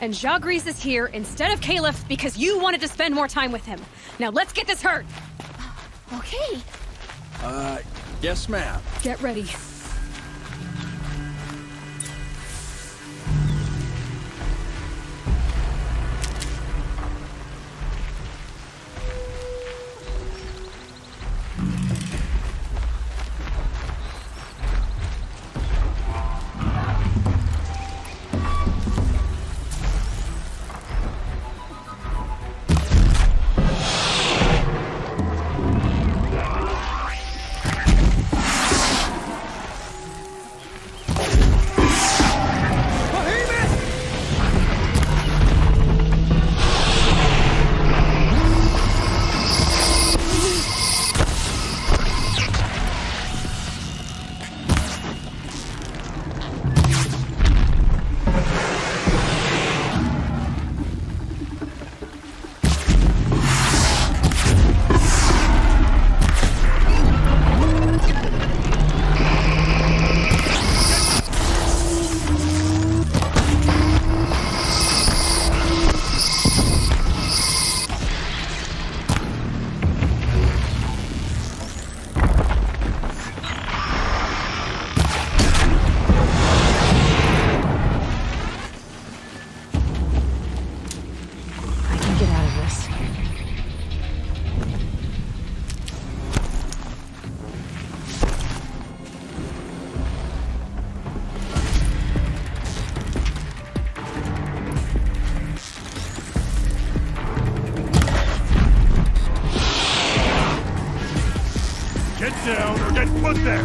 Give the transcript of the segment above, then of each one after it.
And Jagrees is here instead of Caliph because you wanted to spend more time with him. Now let's get this hurt! Okay. Yes, ma'am. Get ready. Get down or get put there!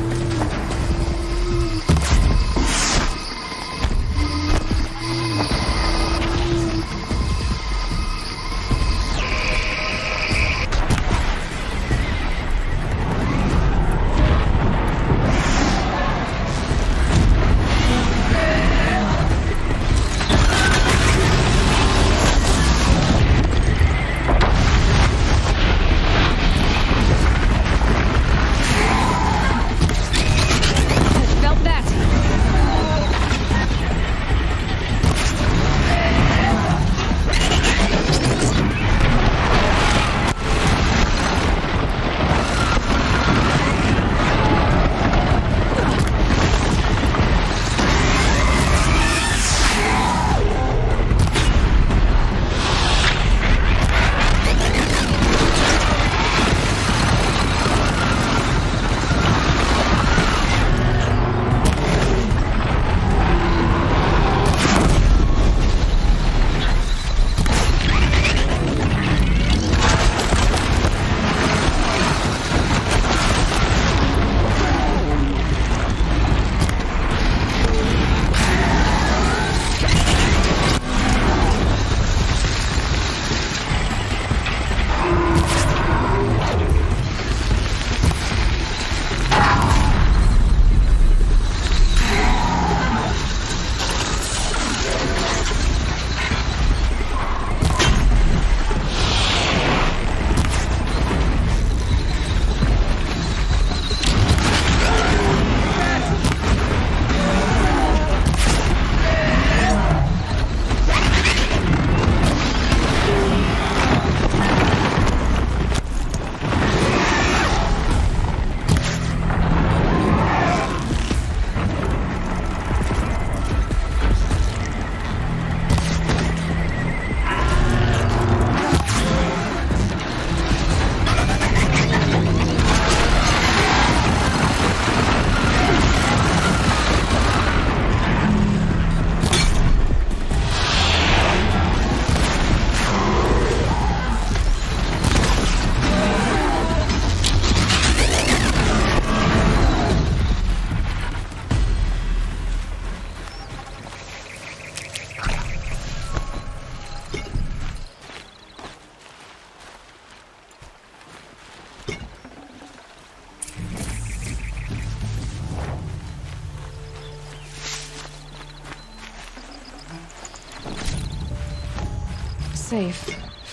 Safe.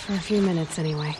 For a few minutes, anyway.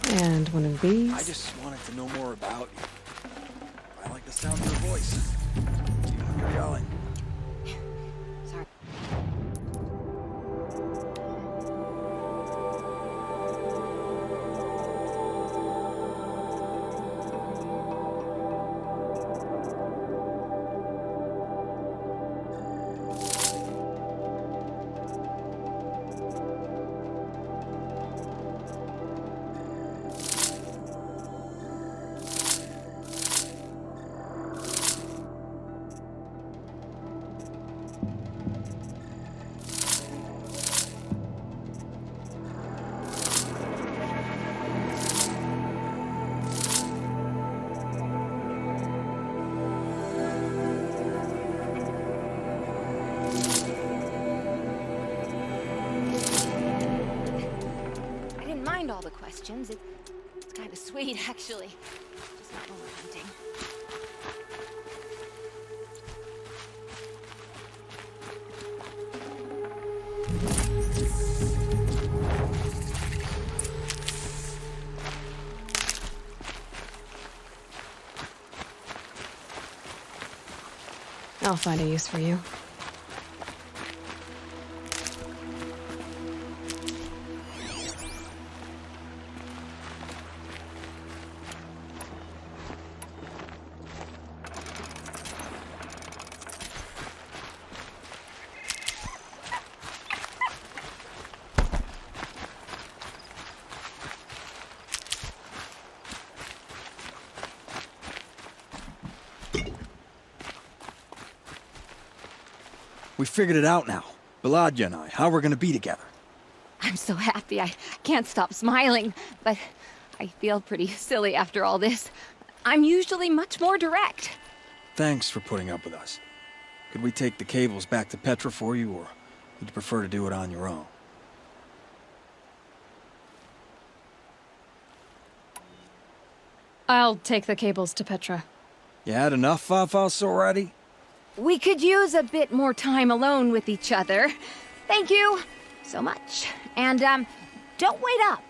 And one of these. I just wanted to know more about you. I like the sound of your voice. Even when you're yelling. Sorry. I didn't mind all the questions. It's kind of sweet, actually. Just not when we're hunting. I'll find a use for you. We figured it out now. Baladia and I, how we're gonna be together. I'm so happy. I can't stop smiling, but I feel pretty silly after all this. I'm usually much more direct. Thanks for putting up with us. Could we take the cables back to Petra for you, or would you prefer to do it on your own? I'll take the cables to Petra. You had enough, Fafos, already? We could use a bit more time alone with each other. Thank you so much. And, don't wait up.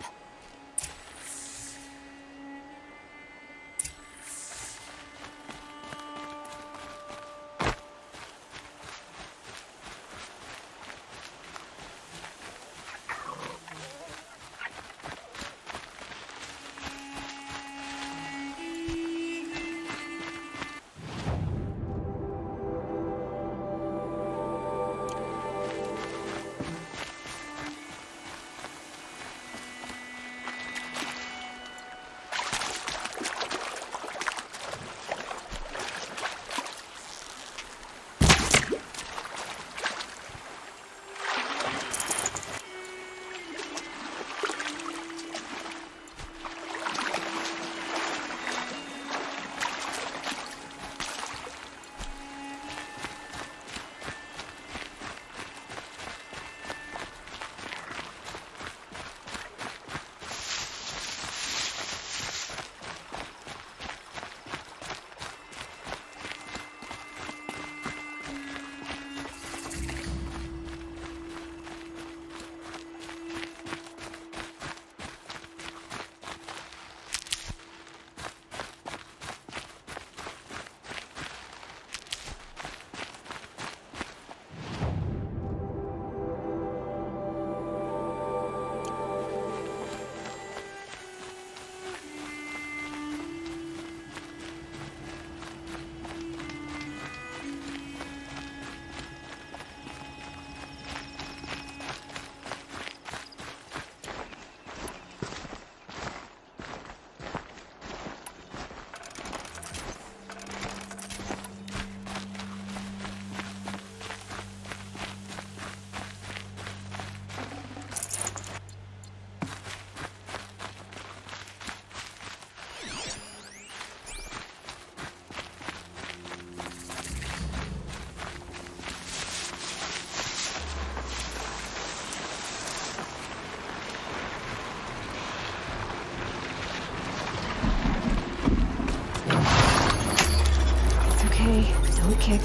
Don't kick.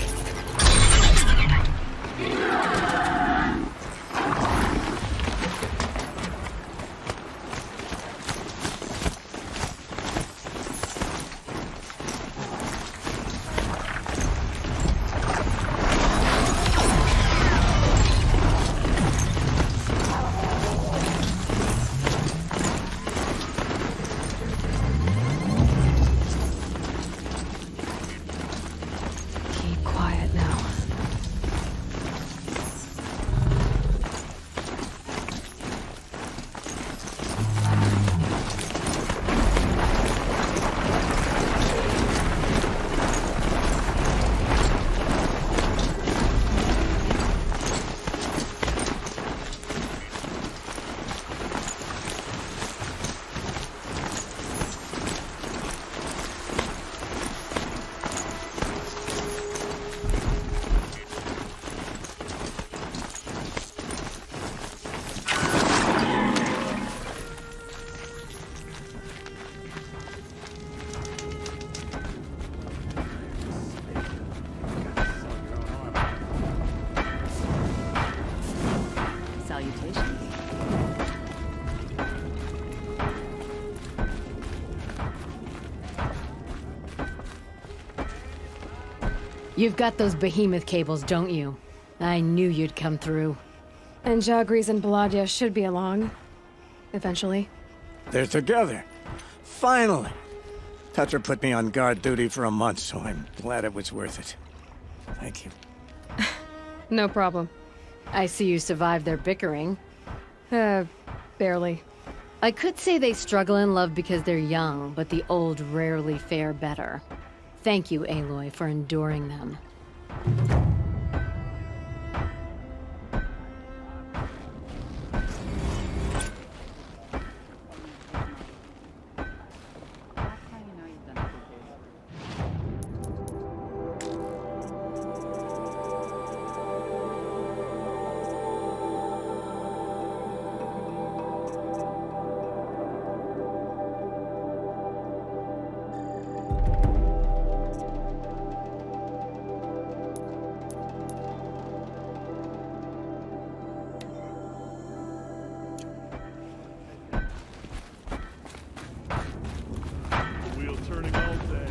You've got those behemoth cables, don't you? I knew you'd come through. And Jagris and Baladia should be along. Eventually. They're together. Finally! Petra put me on guard duty for a month, so I'm glad it was worth it. Thank you. No problem. I see you survived their bickering. Barely. I could say they struggle in love because they're young, but the old rarely fare better. Thank you, Aloy, for enduring them. Wheel turning all day.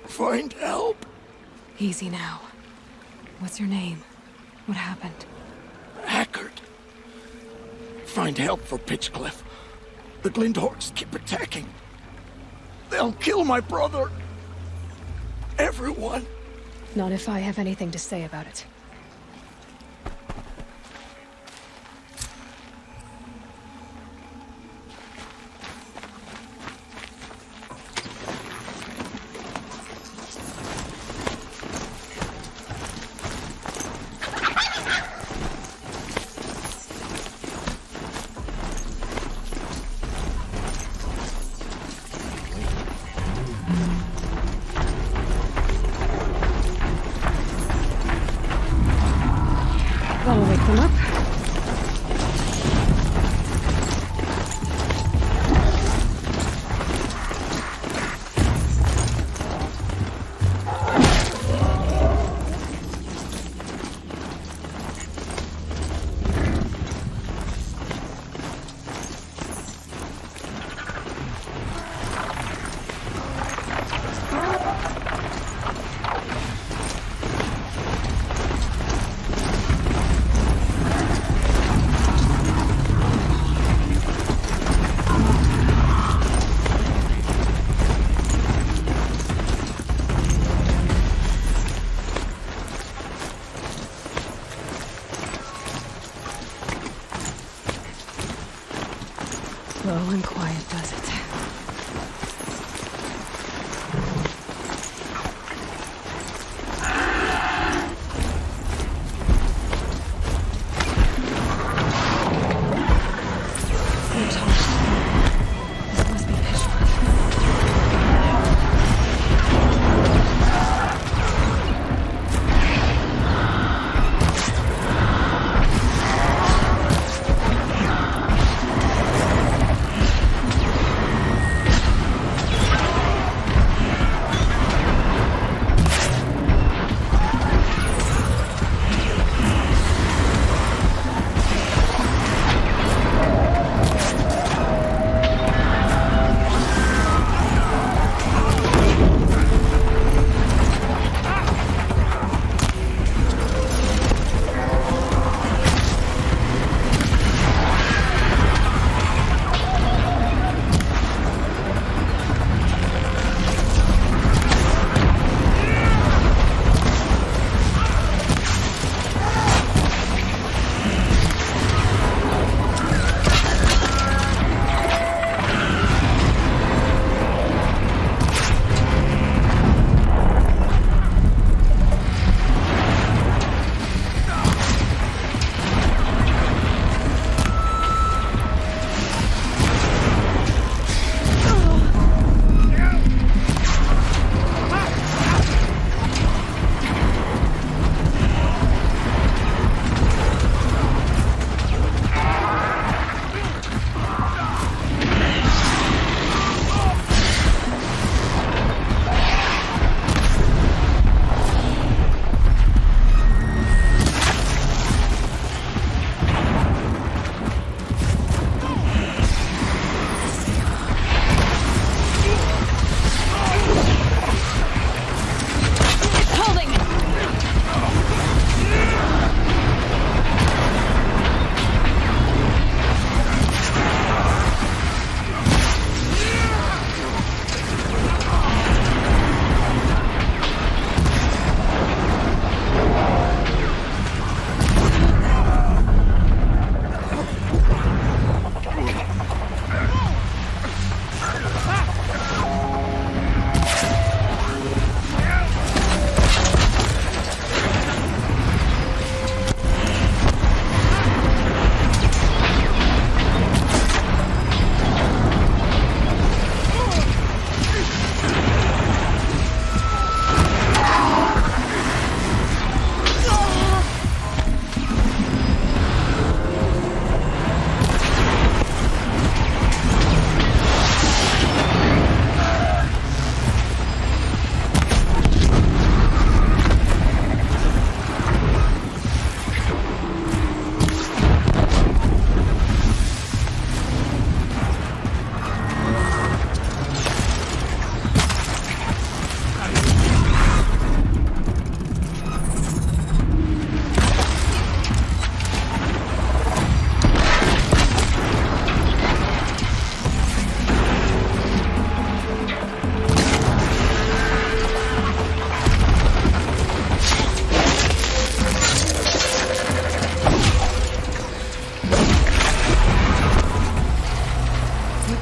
Find help! Easy now. What's your name? What happened? Hackard. Find help for Pitchcliff. The Glindhorns keep attacking. They'll kill my brother. Everyone. Not if I have anything to say about it. That'll wake them up. Slow and quiet does it. This must be pitchfork.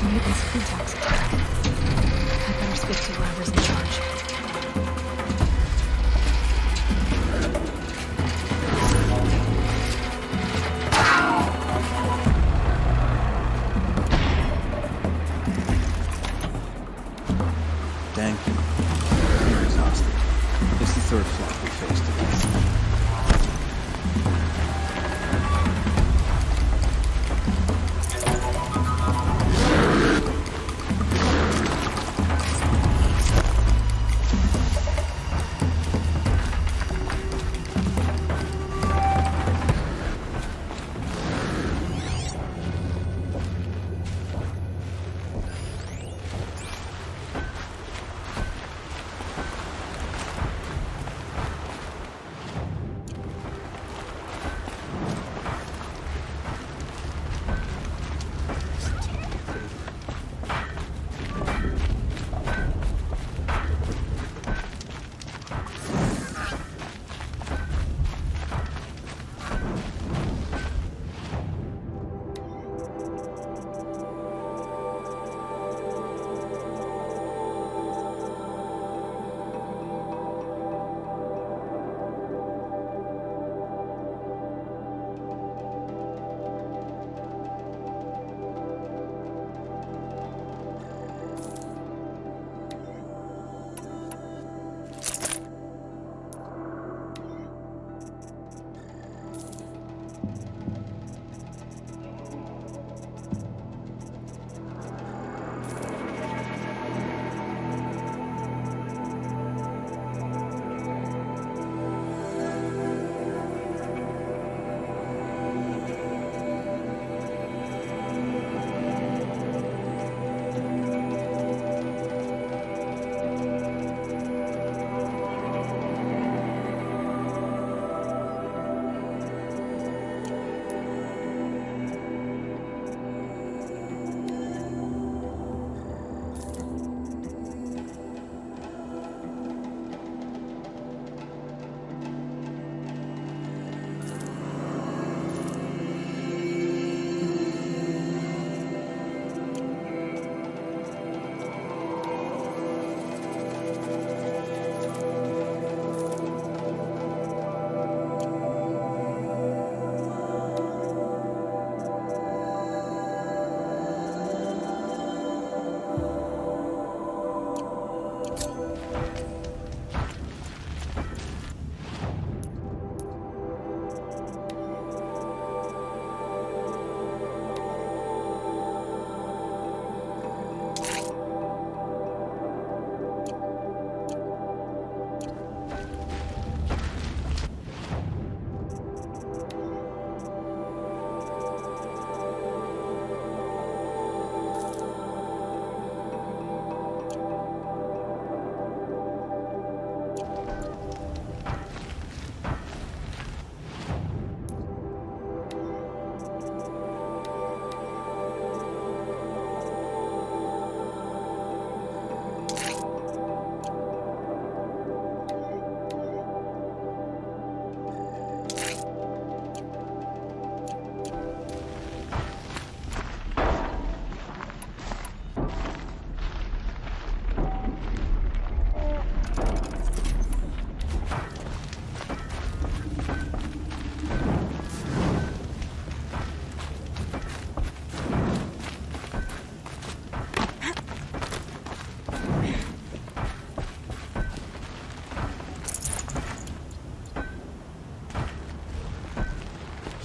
Maintenance pretext. I better speak to whoever's in charge. Thank you. You're exhausted. It's the third flop we faced today.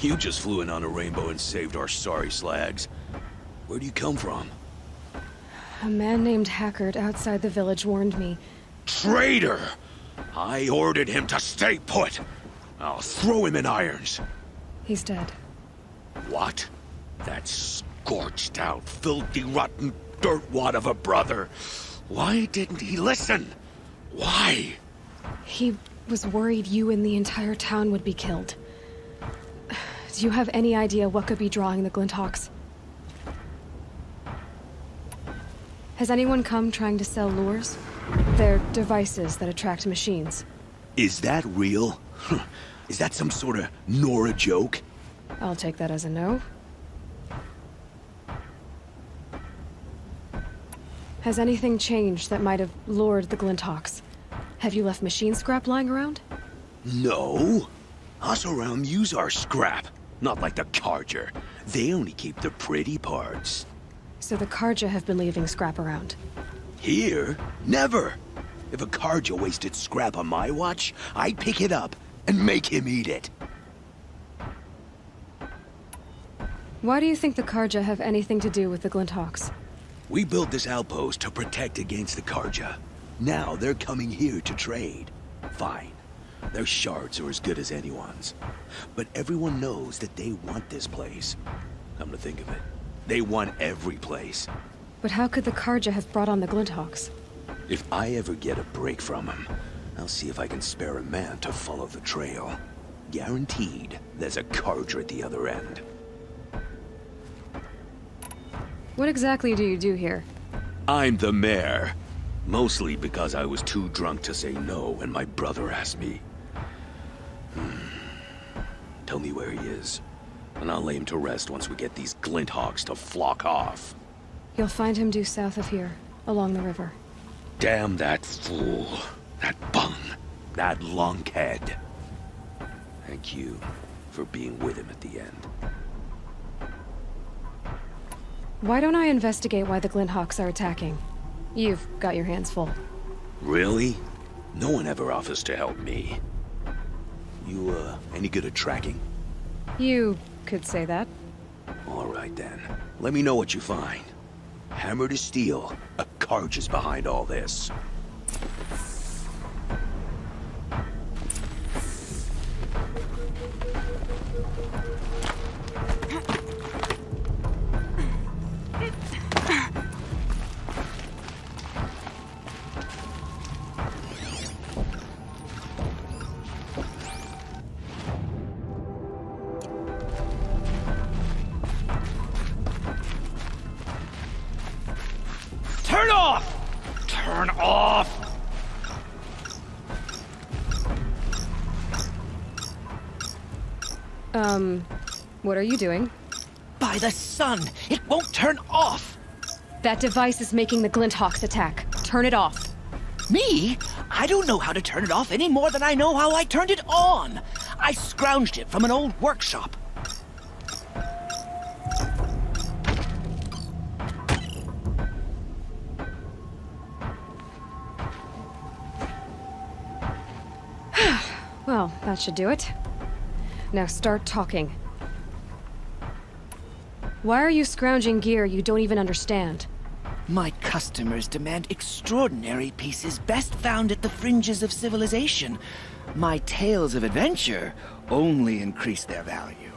You just flew in on a rainbow and saved our sorry slags. Where do you come from? A man named Hackard outside the village warned me. Traitor! I ordered him to stay put. I'll throw him in irons. He's dead. What? That scorched out, filthy, rotten dirtwad of a brother. Why didn't he listen? Why? He was worried you and the entire town would be killed. Do you have any idea what could be drawing the Glinthawks? Has anyone come trying to sell lures? They're devices that attract machines. Is that real? Is that some sort of Nora joke? I'll take that as a no. Has anything changed that might have lured the Glinthawks? Have you left machine scrap lying around? No. Us around use our scrap. Not like the Carja. They only keep the pretty parts. So the Carja have been leaving scrap around. Here? Never. If a Carja wasted scrap on my watch, I'd pick it up and make him eat it. Why do you think the Carja have anything to do with the Glinthawks? We built this outpost to protect against the Carja. Now they're coming here to trade. Fine. Their shards are as good as anyone's. But everyone knows that they want this place. Come to think of it, they want every place. But how could the Carja have brought on the Glinthawks? If I ever get a break from them, I'll see if I can spare a man to follow the trail. Guaranteed, there's a Carja at the other end. What exactly do you do here? I'm the mayor. Mostly because I was too drunk to say no when my brother asked me. Tell me where he is, and I'll lay him to rest once we get these Glinthawks to flock off. You'll find him due south of here, along the river. Damn that fool. That bung. That lunkhead. Thank you for being with him at the end. Why don't I investigate why the Glinthawks are attacking? You've got your hands full. Really? No one ever offers to help me. You, any good at tracking? You could say that. All right, then. Let me know what you find. Hammer to steel, a Carja is behind all this. Turn off! Turn off! What are you doing? By the sun! It won't turn off! That device is making the Glinthawks attack. Turn it off. Me? I don't know how to turn it off any more than I know how I turned it on! I scrounged it from an old workshop. Well, that should do it. Now start talking. Why are you scrounging gear you don't even understand? My customers demand extraordinary pieces best found at the fringes of civilization. My tales of adventure only increase their value.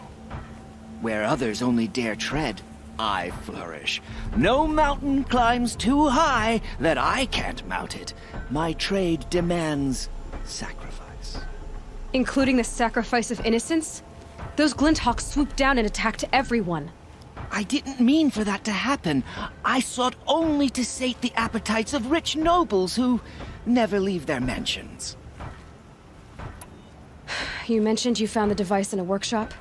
Where others only dare tread, I flourish. No mountain climbs too high that I can't mount it. My trade demands sacrifice. Including the sacrifice of innocence? Those Glinthawks swooped down and attacked everyone. I didn't mean for that to happen. I sought only to sate the appetites of rich nobles who never leave their mansions. You mentioned you found the device in a workshop?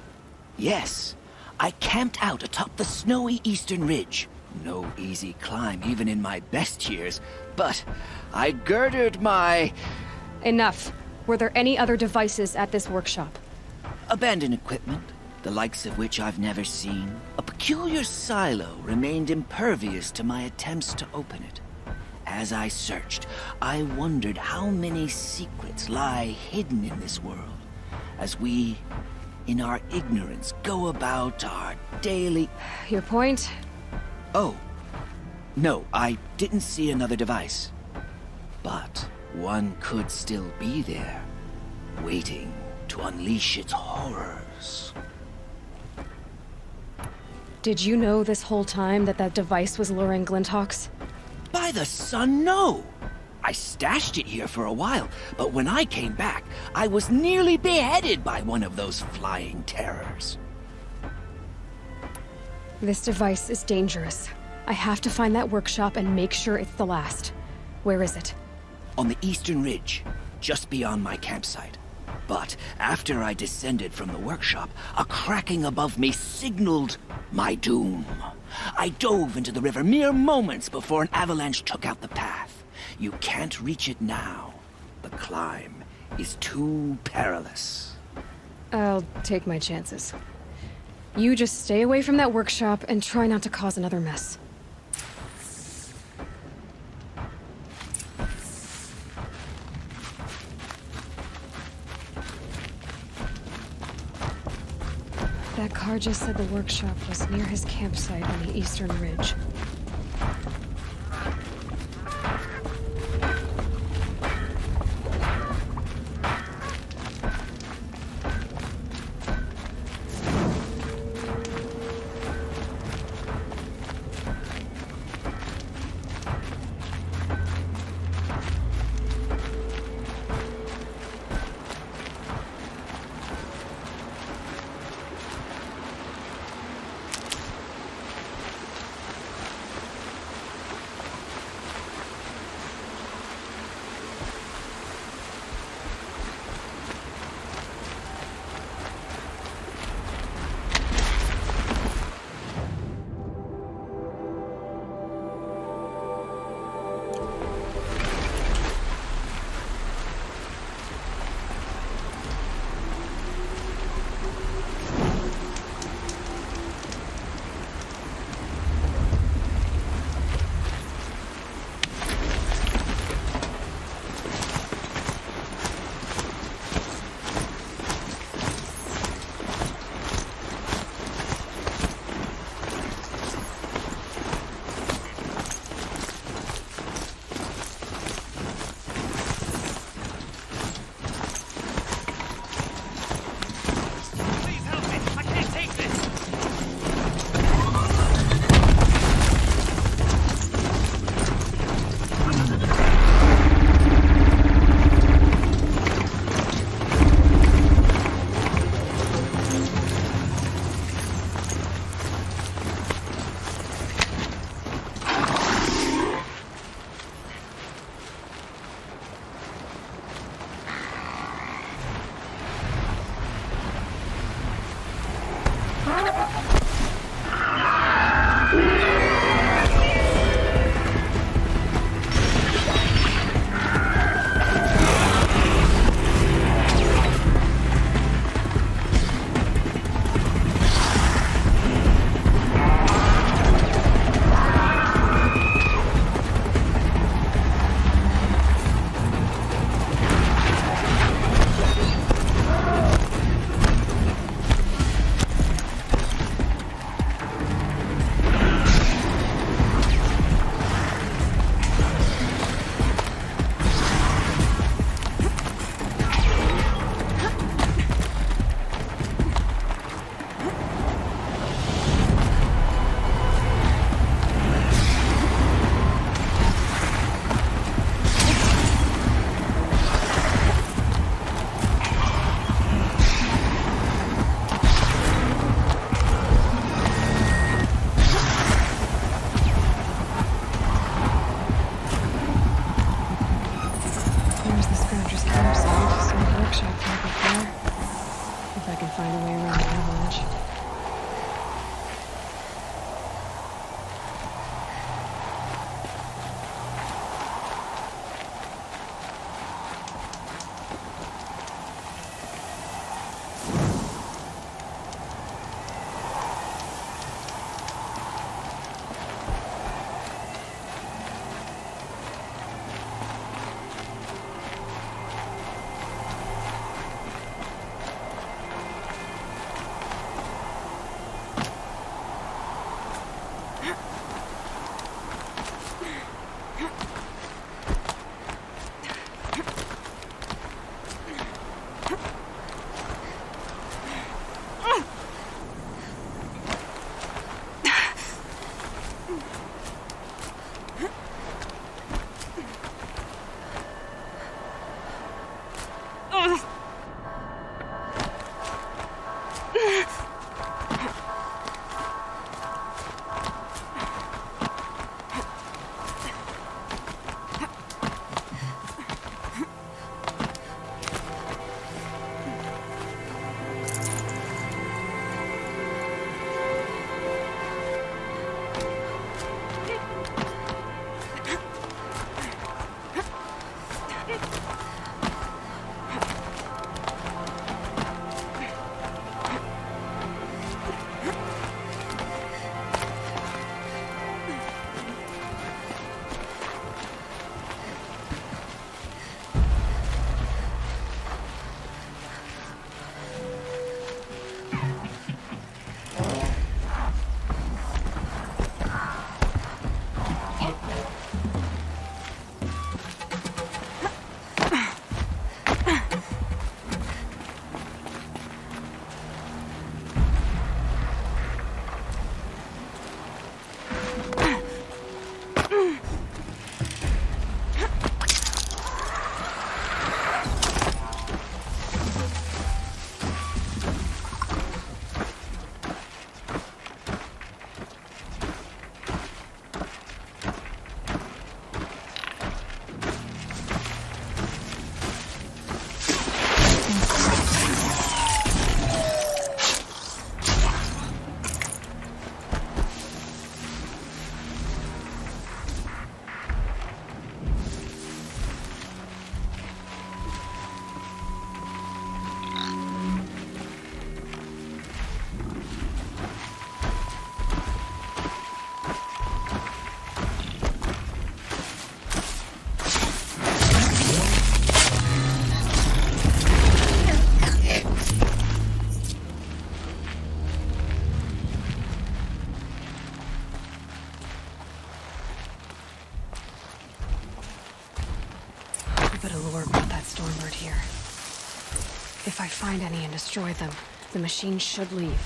Yes. I camped out atop the snowy eastern ridge. No easy climb even in my best years, but I girded my... Enough. Were there any other devices at this workshop? abandoned equipment, the likes of which I've never seen. A peculiar silo remained impervious to my attempts to open it. As I searched, I wondered how many secrets lie hidden in this world, as we, in our ignorance, go about our daily... Your point? Oh. No, I didn't see another device. But one could still be there, waiting to unleash its horrors. Did you know this whole time that that device was luring Glinthawks? By the sun, no! I stashed it here for a while, but when I came back, I was nearly beheaded by one of those flying terrors. This device is dangerous. I have to find that workshop and make sure it's the last. Where is it? On the eastern ridge, just beyond my campsite. But after I descended from the workshop, a cracking above me signaled my doom. I dove into the river mere moments before an avalanche took out the path. You can't reach it now. The climb is too perilous. I'll take my chances. You just stay away from that workshop and try not to cause another mess. That car just said the workshop was near his campsite on the Eastern Ridge. Stormbird here. If I find any and destroy them, the machine should leave.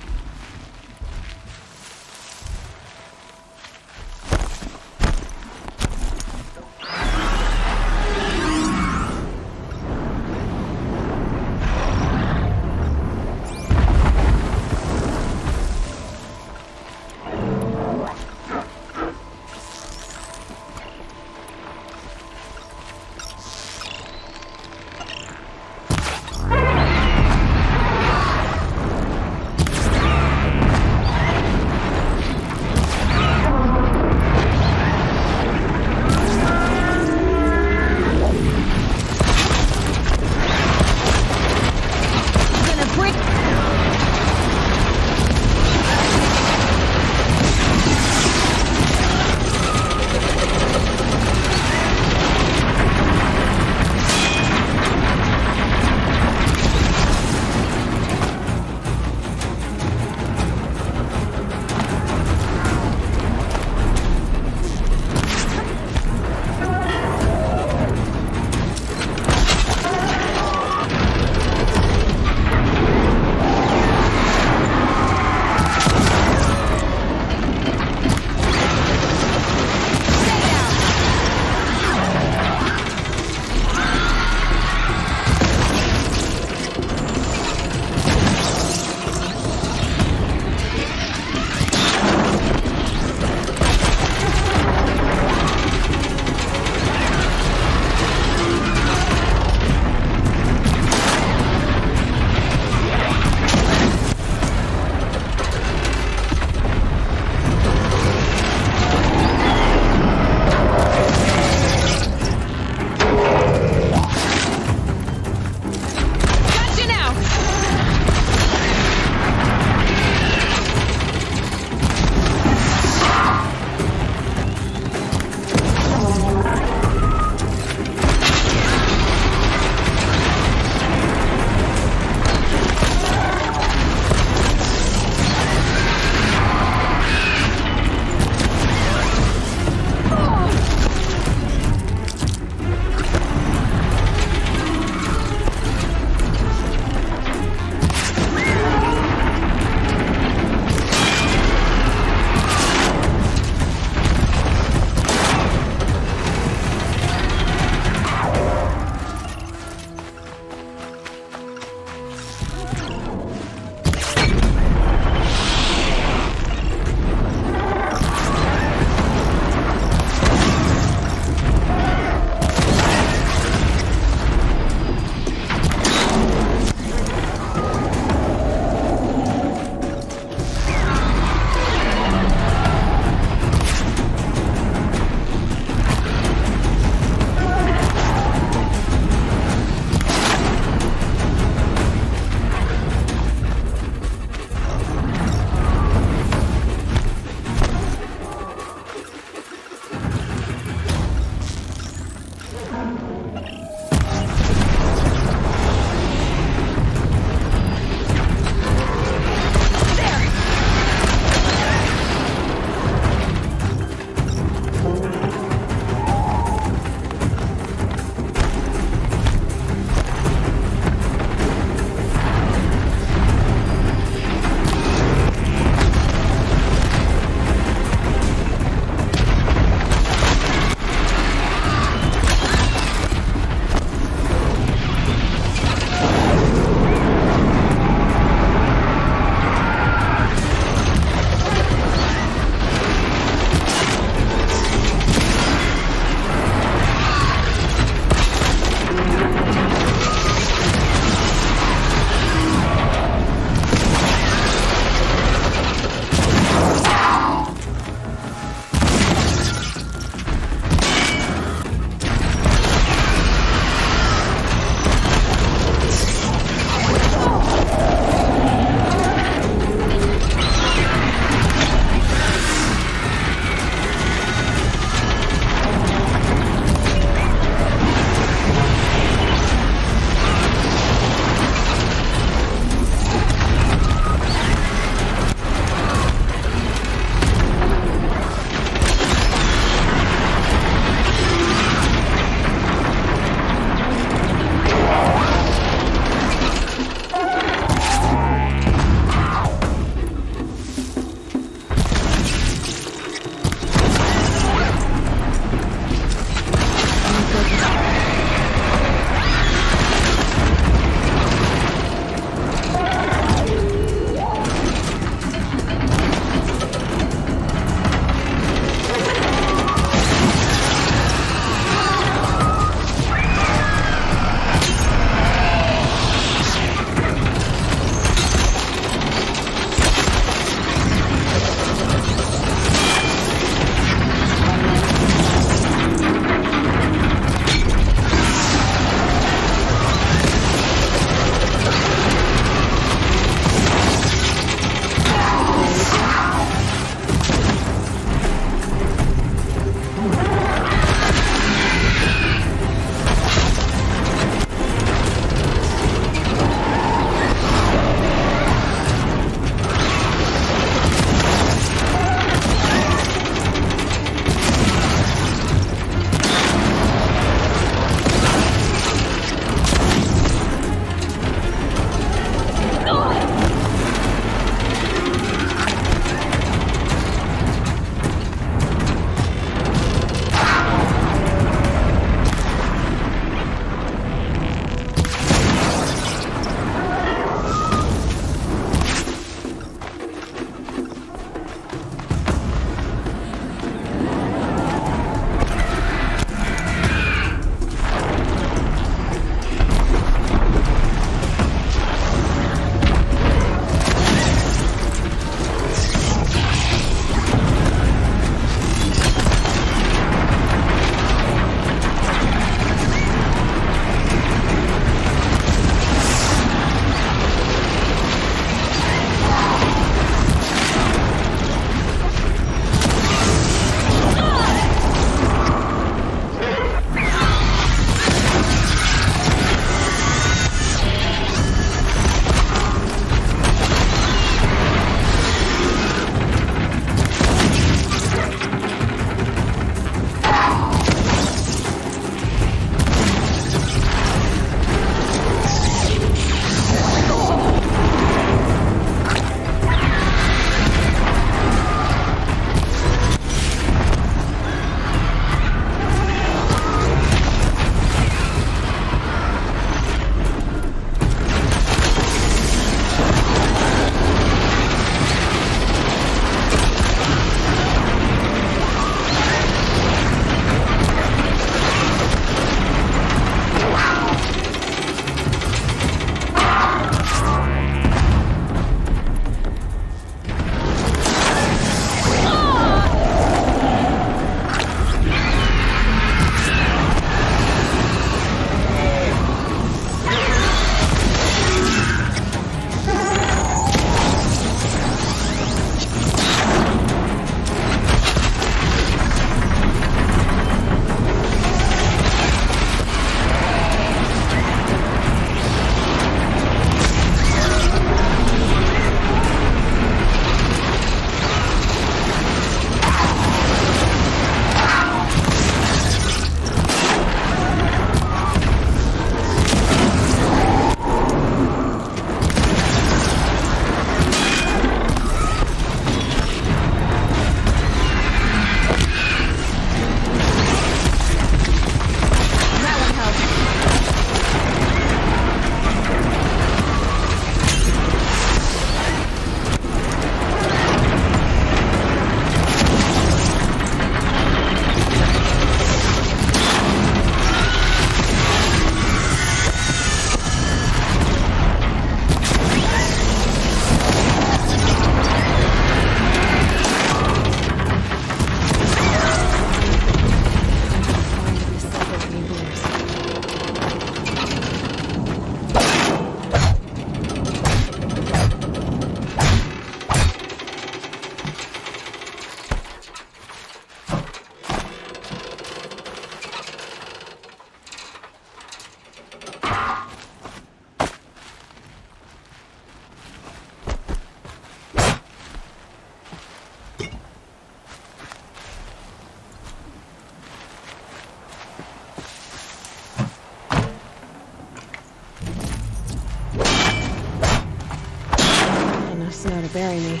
enough snow to bury me.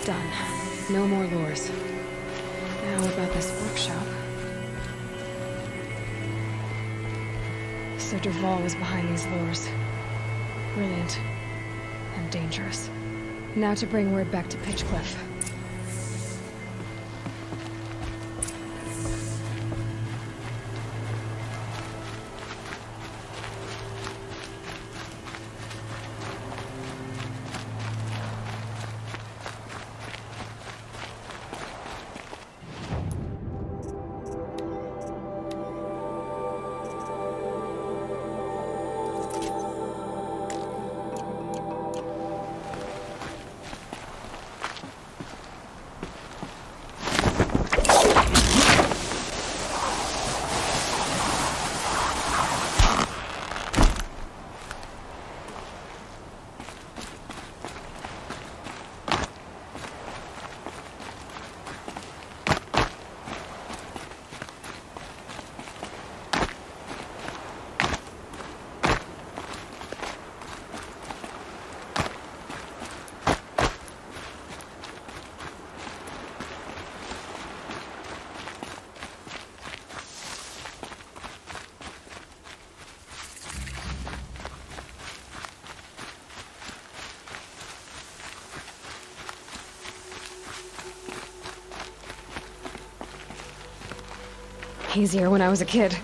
Done. No more lures. Now about this workshop. So Dervahl was behind these lures. Brilliant. And dangerous. Now to bring word back to Pitchcliff. Easier when I was a kid.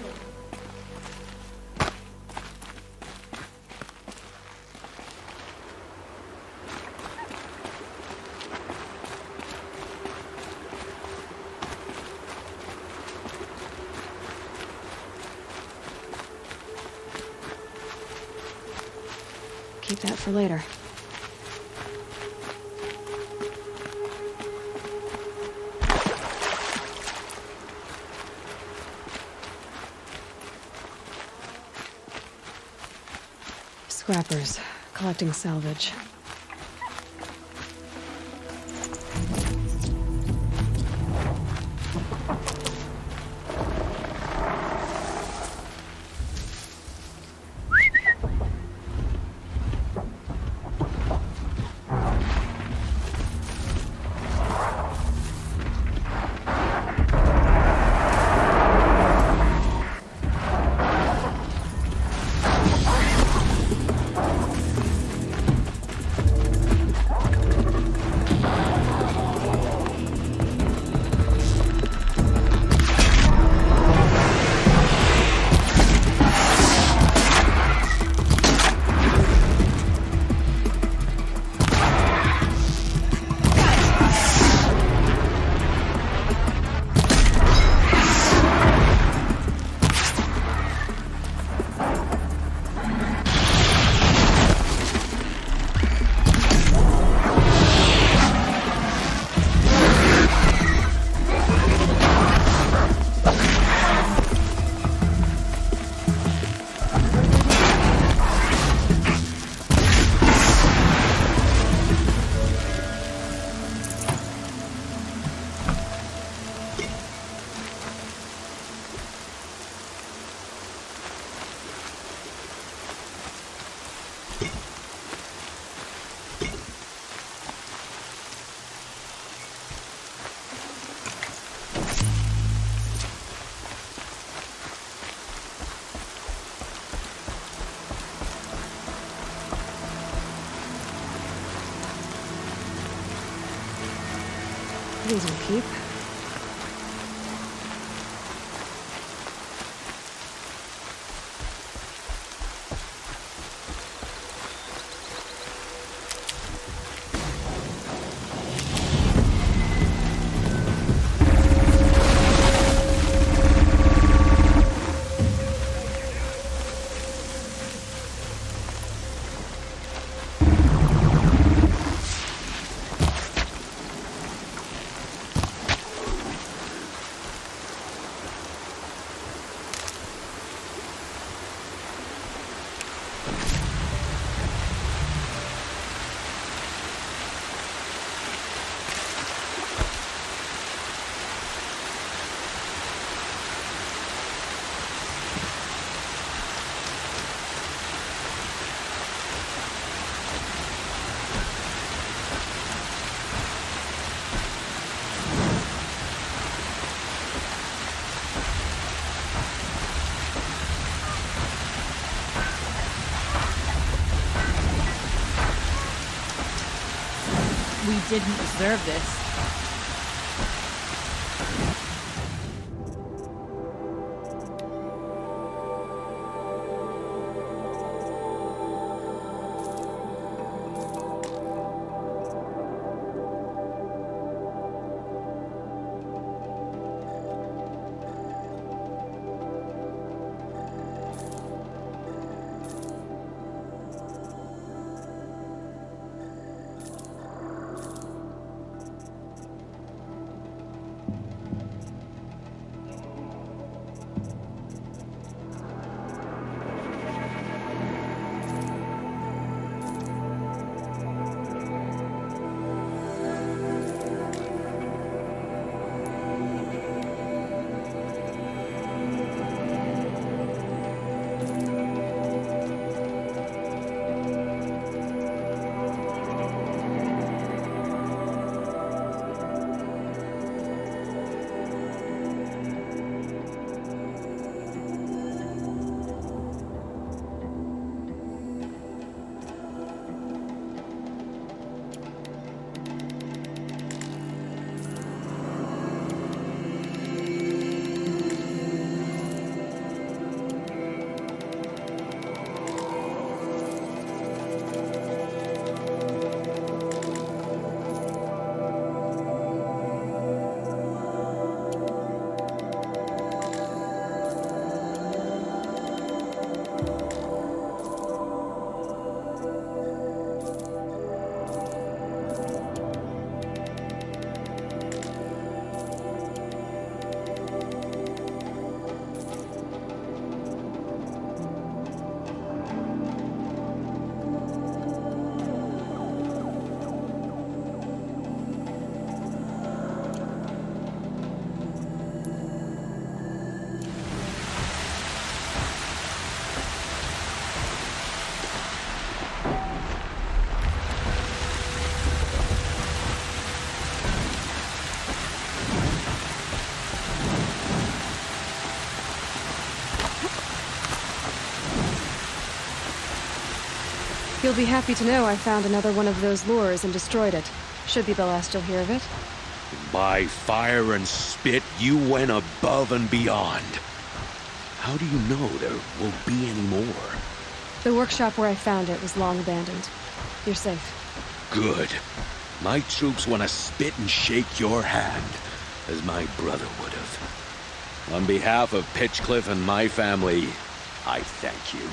Keep that for later. Scrappers, collecting salvage. These will keep. We didn't deserve this. You'll be happy to know I found another one of those lures and destroyed it. Should be the last you'll hear of it. By fire and spit, you went above and beyond. How do you know there won't be any more? The workshop where I found it was long abandoned. You're safe. Good. My troops want to spit and shake your hand, as my brother would have. On behalf of Pitchcliff and my family, I thank you.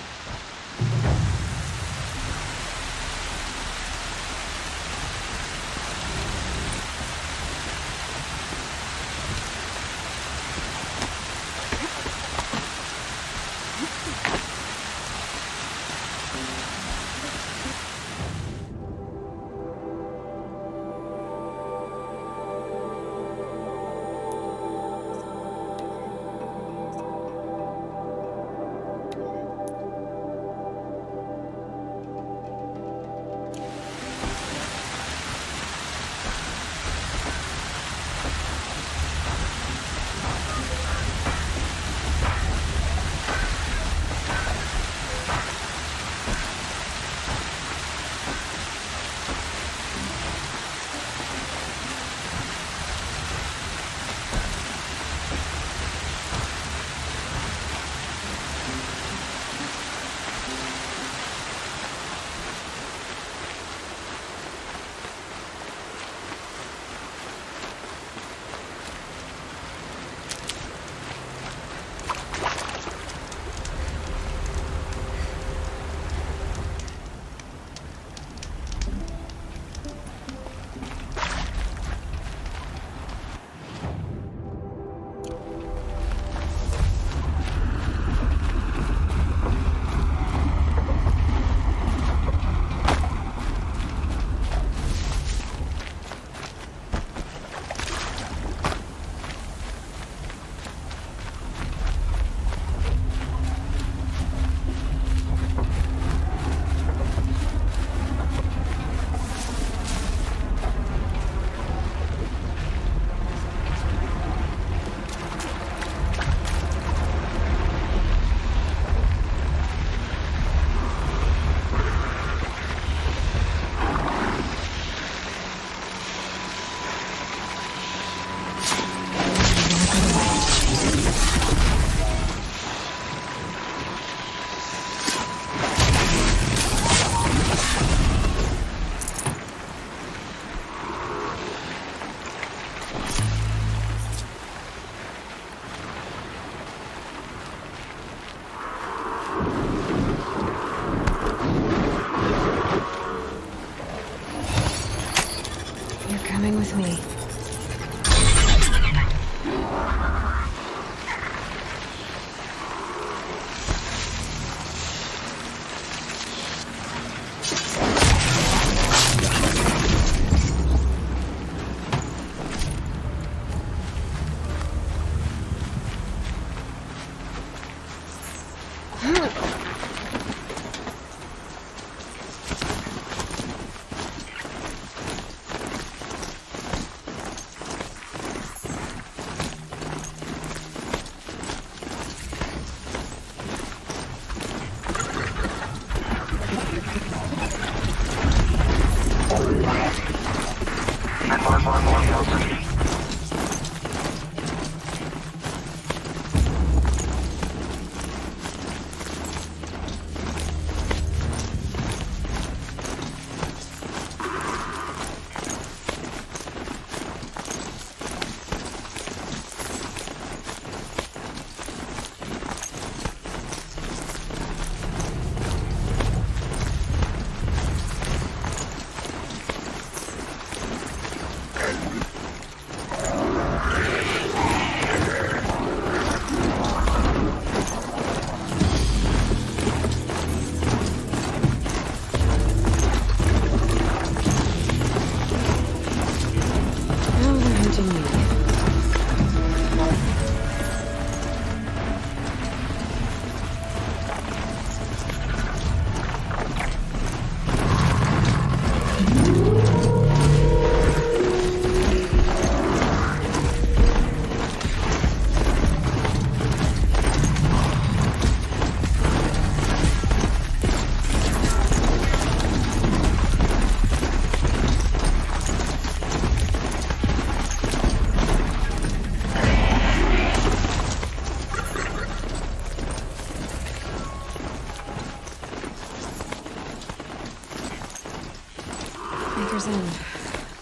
River's End.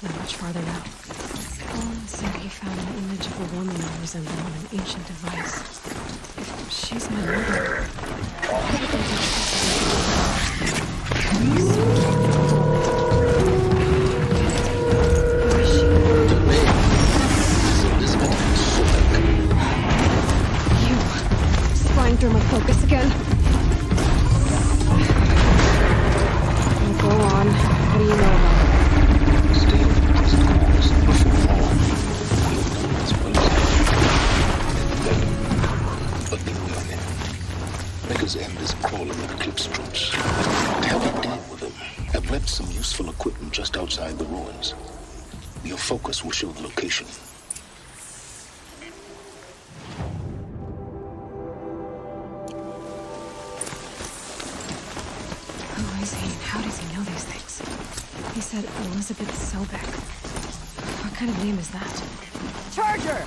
Not much farther now. Owen said he found an image of a woman resembling an ancient device. If she's my mother, who is she? You, spying through my focus again? Oh, go on. What do you know about her? Maker's End is crawling with Eclipse troops. To help you deal with them, I've left some useful equipment just outside the ruins. Your focus will show the location. Who is he and how does he know these things? He said Elizabeth Sobek. What kind of name is that? Charger!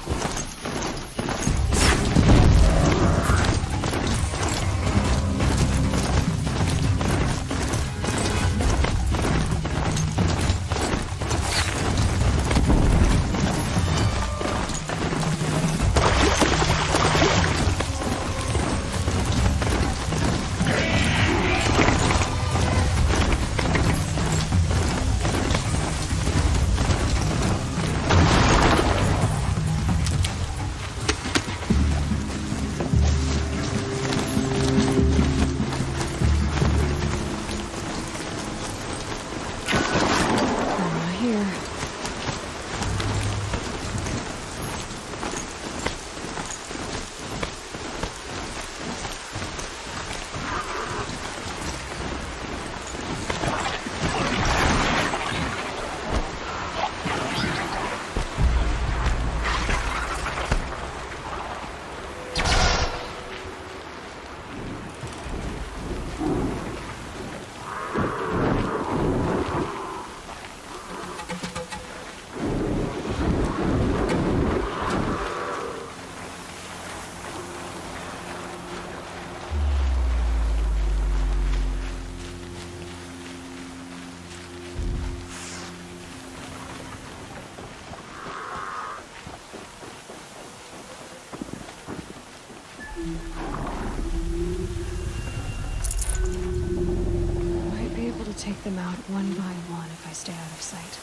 Might be able to take them out one by one if I stay out of sight.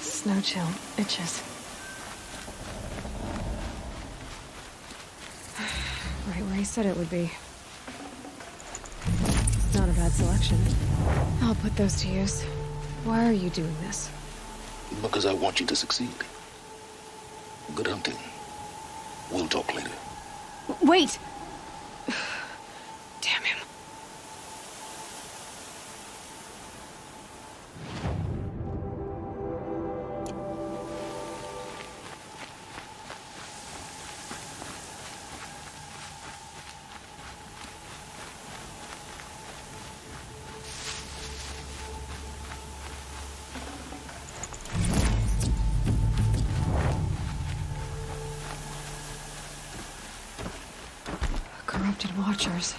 Snow chill itches. Right where he said it would be. Not a bad selection. I'll put those to use. Why are you doing this? Because I want you to succeed. Good hunting. We'll talk later. Wait! Damn him. Corrupted Watchers.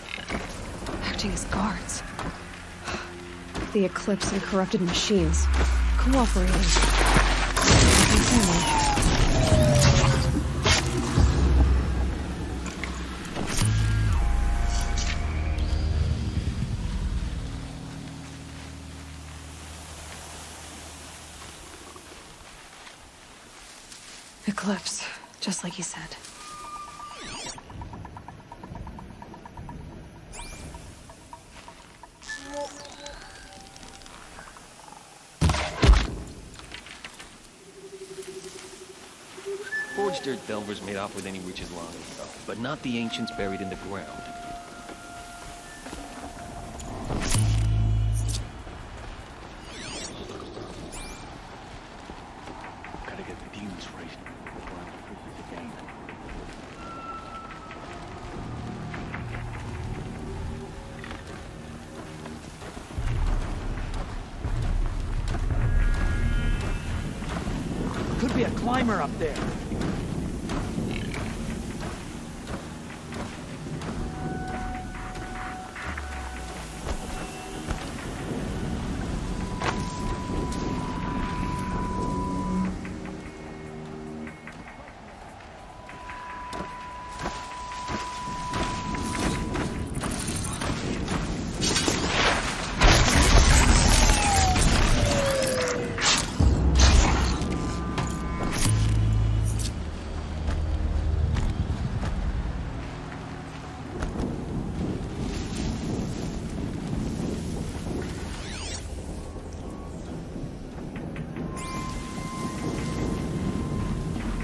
Acting as guards. The Eclipse and corrupted machines. Cooperating. Eclipse, just like you said. Forged dirt delvers made off with any witch's line, but not the ancients buried in the ground. Gotta get the demons right before I do this again. be a climber up there.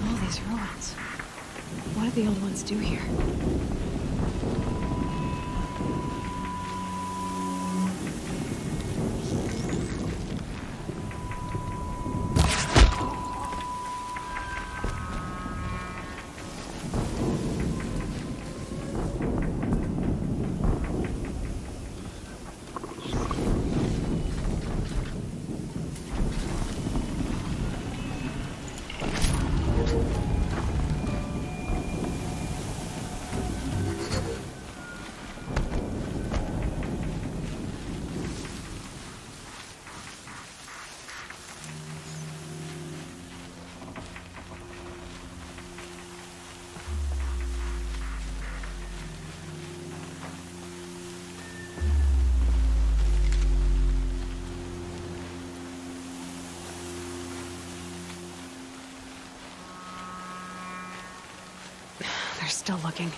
All these ruins. What did the old ones do here? They're still looking.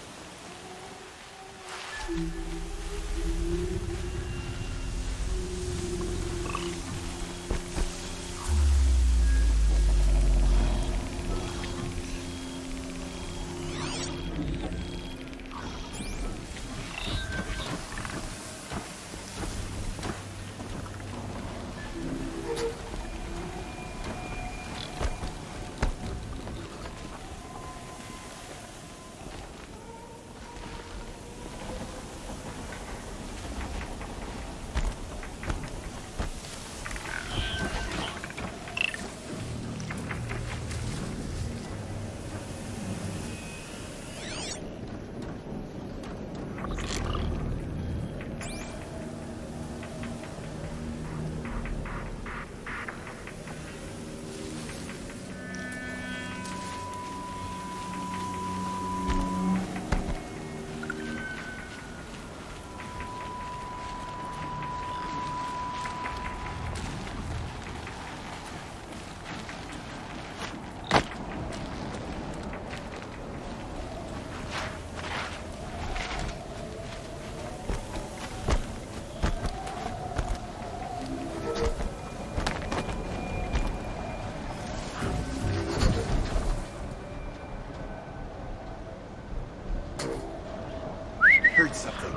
Heard something.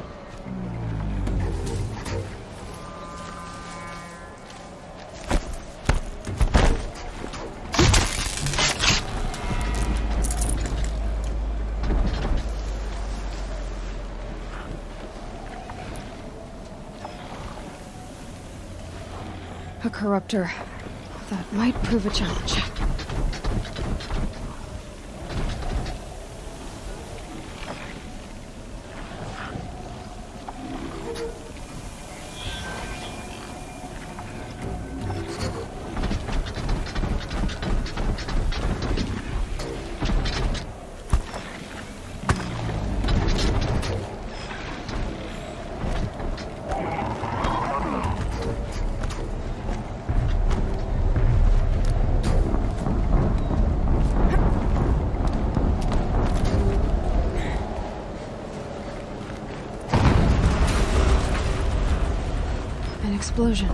A corruptor. That might prove a challenge. An explosion.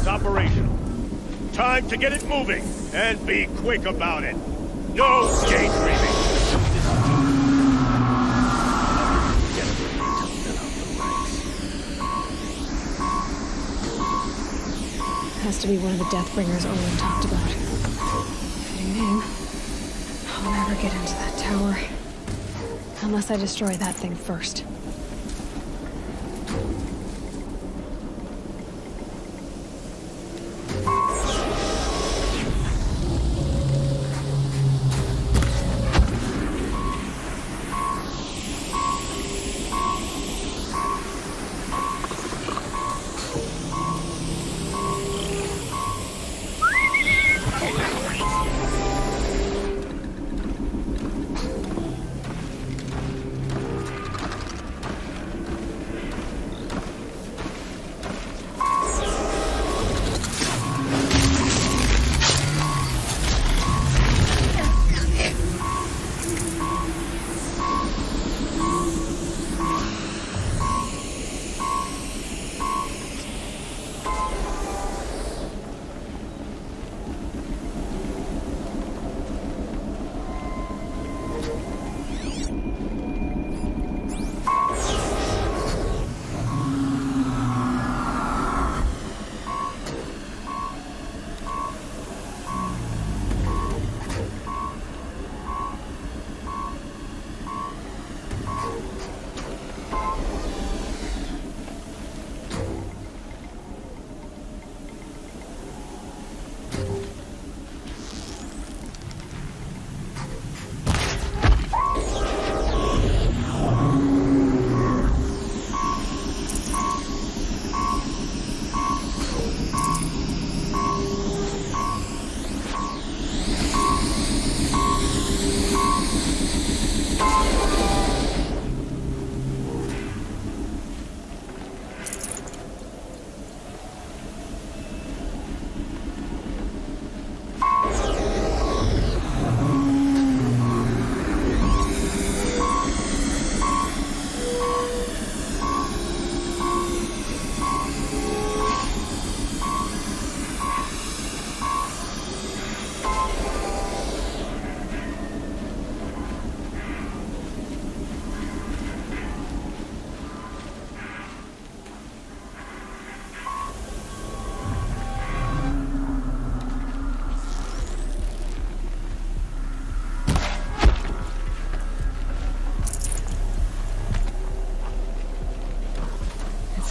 is operational. Time to get it moving, and be quick about it. No daydreaming. Has to be one of the Deathbringers Olin talked about. Fitting name. I'll never get into that tower. Unless I destroy that thing first.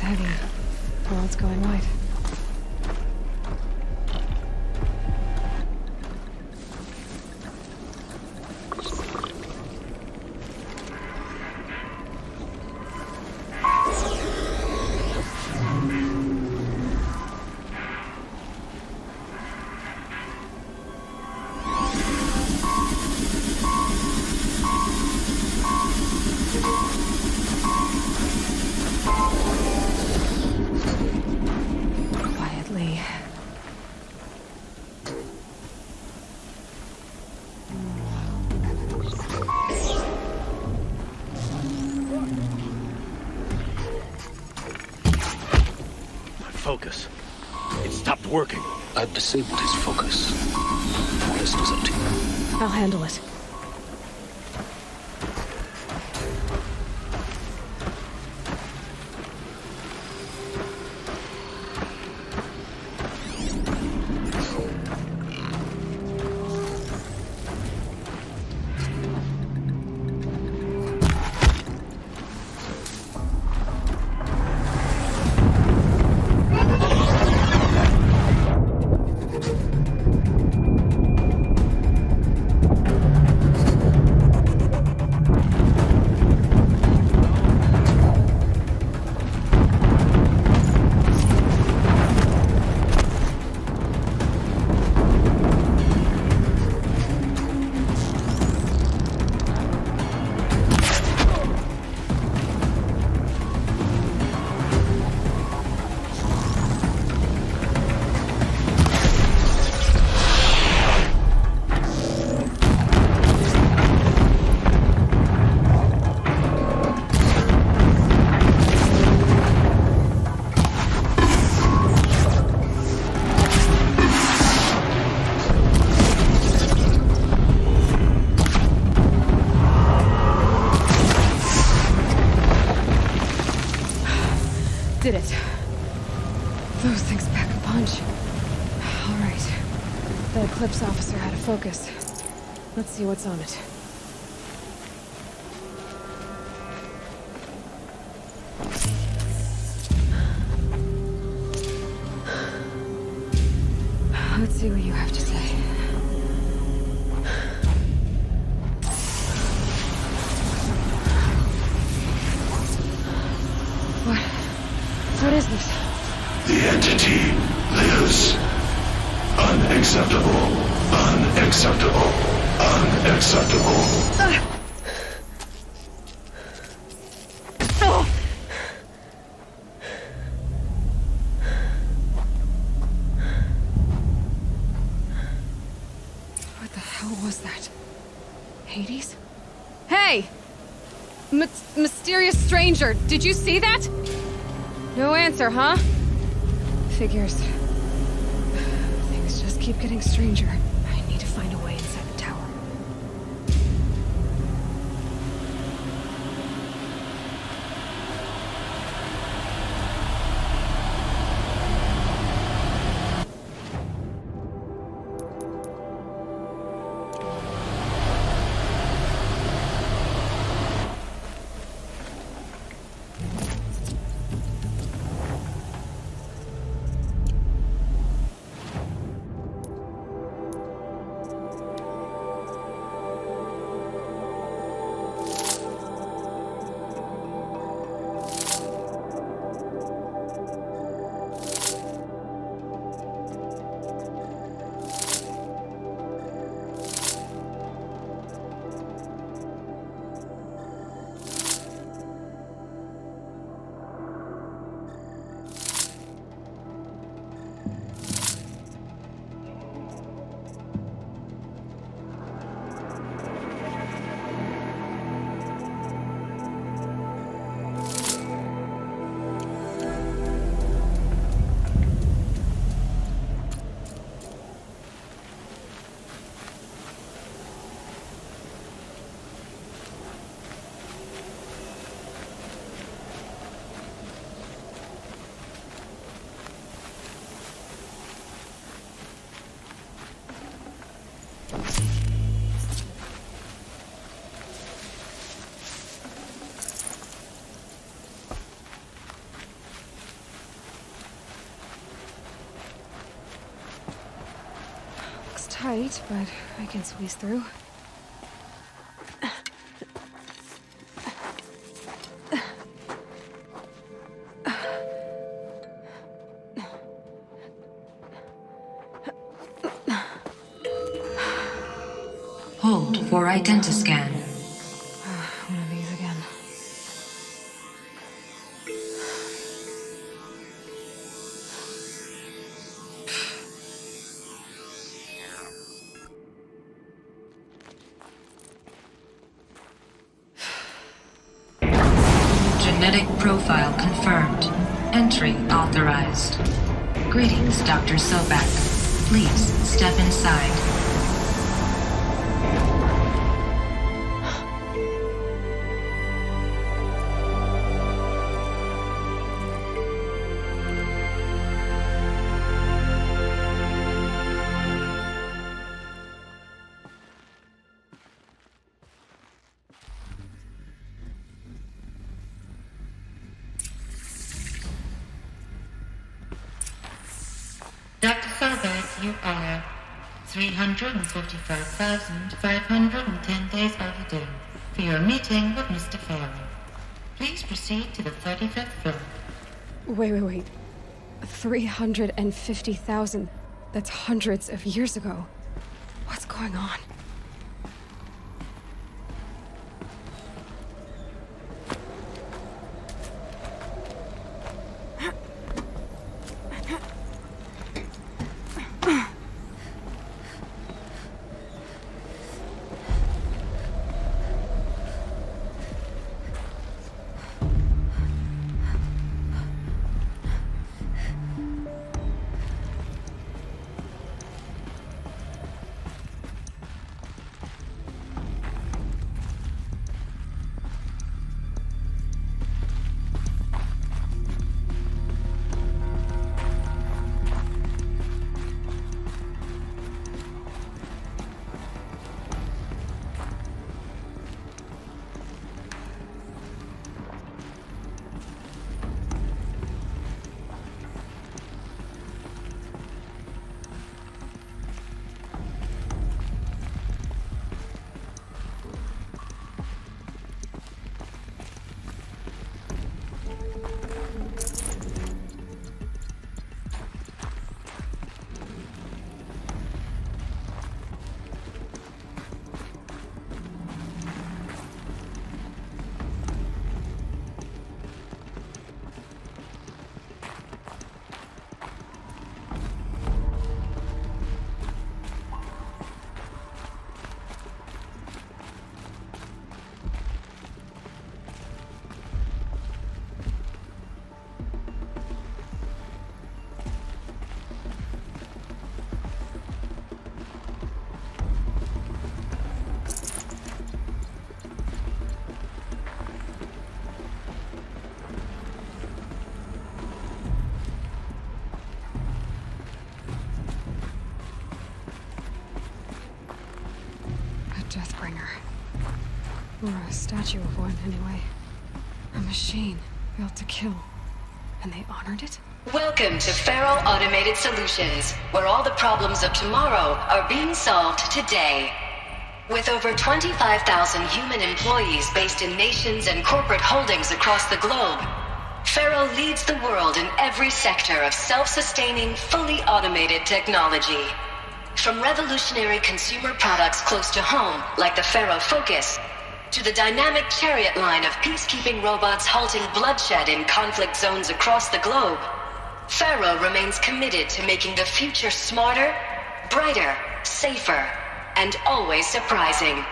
Heavy. Well, it's going wide. Quietly. Focus. It stopped working. I've disabled his focus. The rest is up to you. I'll handle it. Did it. Those things pack a punch. All right. The Eclipse officer had a focus. Let's see what's on it. Let's see what you have to say. What is this? The entity lives. Unacceptable. Unacceptable. Unacceptable. What the hell was that? Hades? Hey! Mysterious stranger, did you see that? No answer, huh? Figures. Things just keep getting stranger. I need to find a way inside the tower. Tight, but I can squeeze through. Hold for identiscan. One of these again. Genetic profile confirmed. Entry authorized. Greetings, Dr. Sobek. Please step inside. Dr. Sobek, you are 355,510 days overdue for your meeting with Mr. Farrell. Please proceed to the 35th floor. Wait. 350,000. That's hundreds of years ago. What's going on? A statue of one, anyway. A machine built to kill. And they honored it? Welcome to Faro Automated Solutions, where all the problems of tomorrow are being solved today. With over 25,000 human employees based in nations and corporate holdings across the globe, Faro leads the world in every sector of self-sustaining, fully automated technology. From revolutionary consumer products close to home, like the Faro Focus, to the dynamic Chariot line of peacekeeping robots halting bloodshed in conflict zones across the globe, Faro remains committed to making the future smarter, brighter, safer, and always surprising.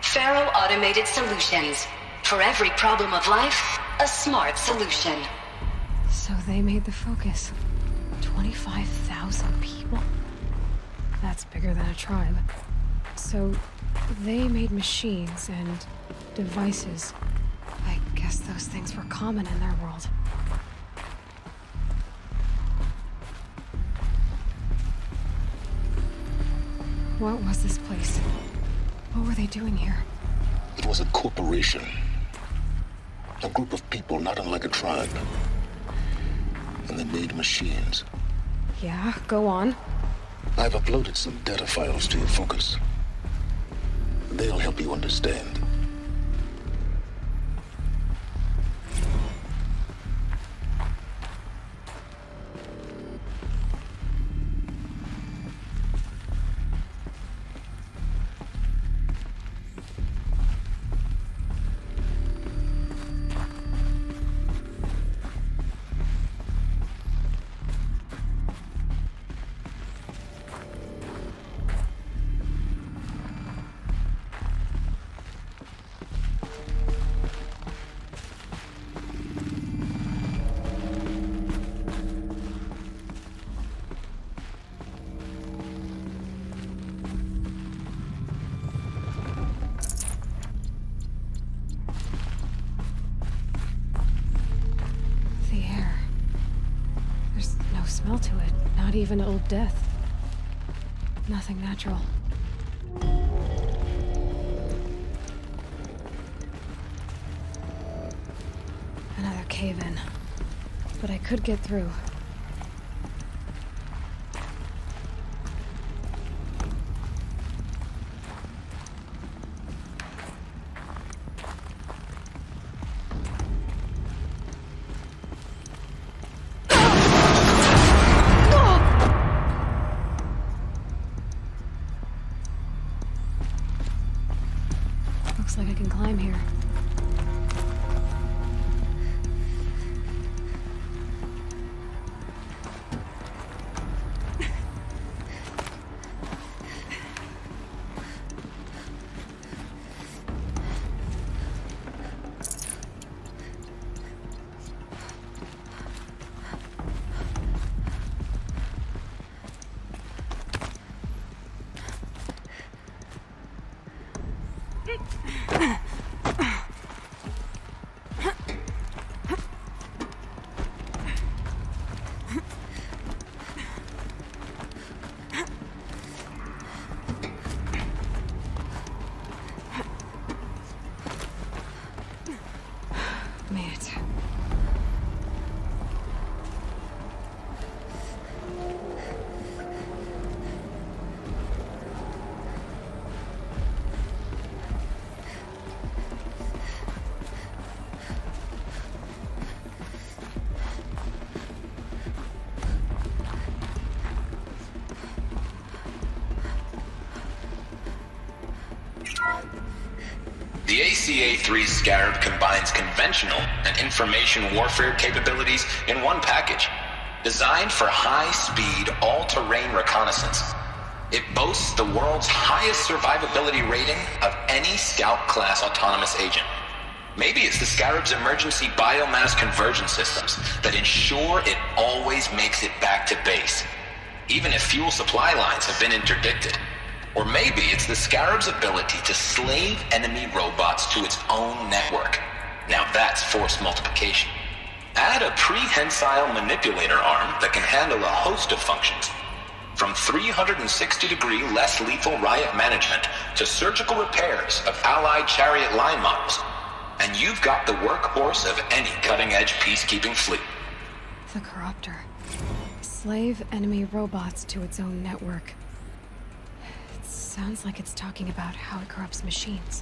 Faro Automated Solutions. For every problem of life, a smart solution. So they made the Focus. 25,000 people? That's bigger than a tribe. So they made machines and devices. I guess those things were common in their world. What was this place? What were they doing here? It was a corporation. A group of people not unlike a tribe. And they made machines. Yeah, go on. I've uploaded some data files to your Focus. They'll help you understand. Smell to it. Not even old death. Nothing natural. Another cave-in. But I could get through. Looks like I can climb here. Made it. The ACA-3 Scarab combines conventional and information warfare capabilities in one package. Designed for high-speed, all-terrain reconnaissance, it boasts the world's highest survivability rating of any Scout-class autonomous agent. Maybe it's the Scarab's emergency biomass conversion systems that ensure it always makes it back to base, even if fuel supply lines have been interdicted. Or maybe it's the Scarab's ability to slave enemy robots to its own network. Now that's force multiplication. Add a prehensile manipulator arm that can handle a host of functions. From 360-degree less lethal riot management to surgical repairs of Allied chariot line models. And you've got the workhorse of any cutting-edge peacekeeping fleet. The Corruptor. Slave enemy robots to its own network. It sounds like it's talking about how it corrupts machines.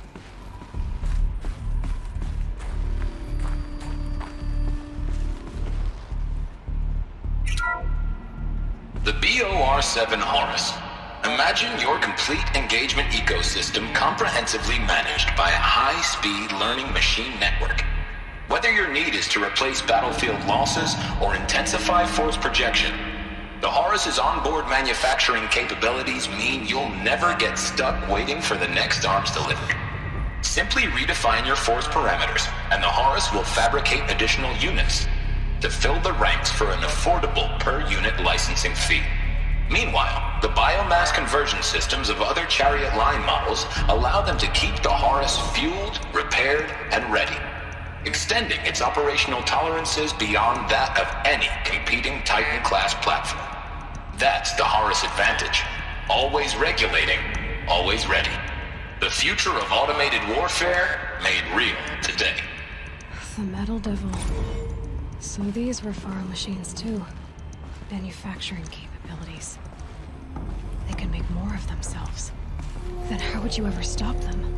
The BOR-7 Horus. Imagine your complete engagement ecosystem comprehensively managed by a high-speed learning machine network. Whether your need is to replace battlefield losses or intensify force projection, the Horus's onboard manufacturing capabilities mean you'll never get stuck waiting for the next arms delivery. Simply redefine your force parameters, and the Horus will fabricate additional units to fill the ranks for an affordable per-unit licensing fee. Meanwhile, the biomass conversion systems of other chariot line models allow them to keep the Horus fueled, repaired, and ready, extending its operational tolerances beyond that of any competing Titan-class platform. That's the Horus advantage. Always regulating, always ready. The future of automated warfare made real today. The Metal Devil. So these were Faro machines too. Manufacturing capabilities. They could make more of themselves. Then how would you ever stop them?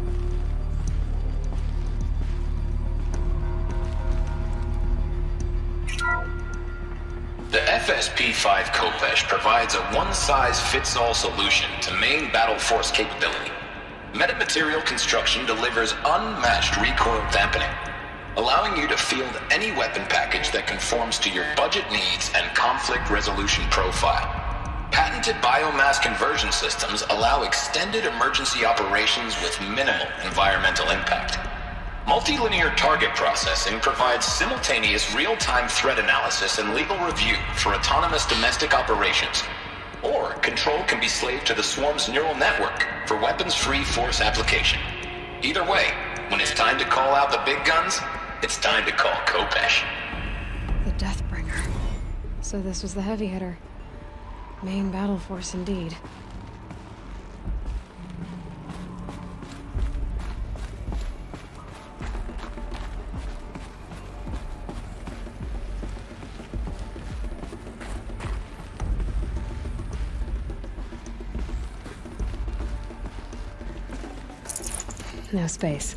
The FSP-5 Khopesh provides a one-size-fits-all solution to main battle force capability. Metamaterial construction delivers unmatched recoil dampening, allowing you to field any weapon package that conforms to your budget needs and conflict resolution profile. Patented biomass conversion systems allow extended emergency operations with minimal environmental impact. Multilinear target processing provides simultaneous real-time threat analysis and legal review for autonomous domestic operations. Or control can be slaved to the Swarm's neural network for weapons-free force application. Either way, when it's time to call out the big guns, it's time to call Khopesh. The Deathbringer. So this was the heavy hitter. Main battle force indeed. No space.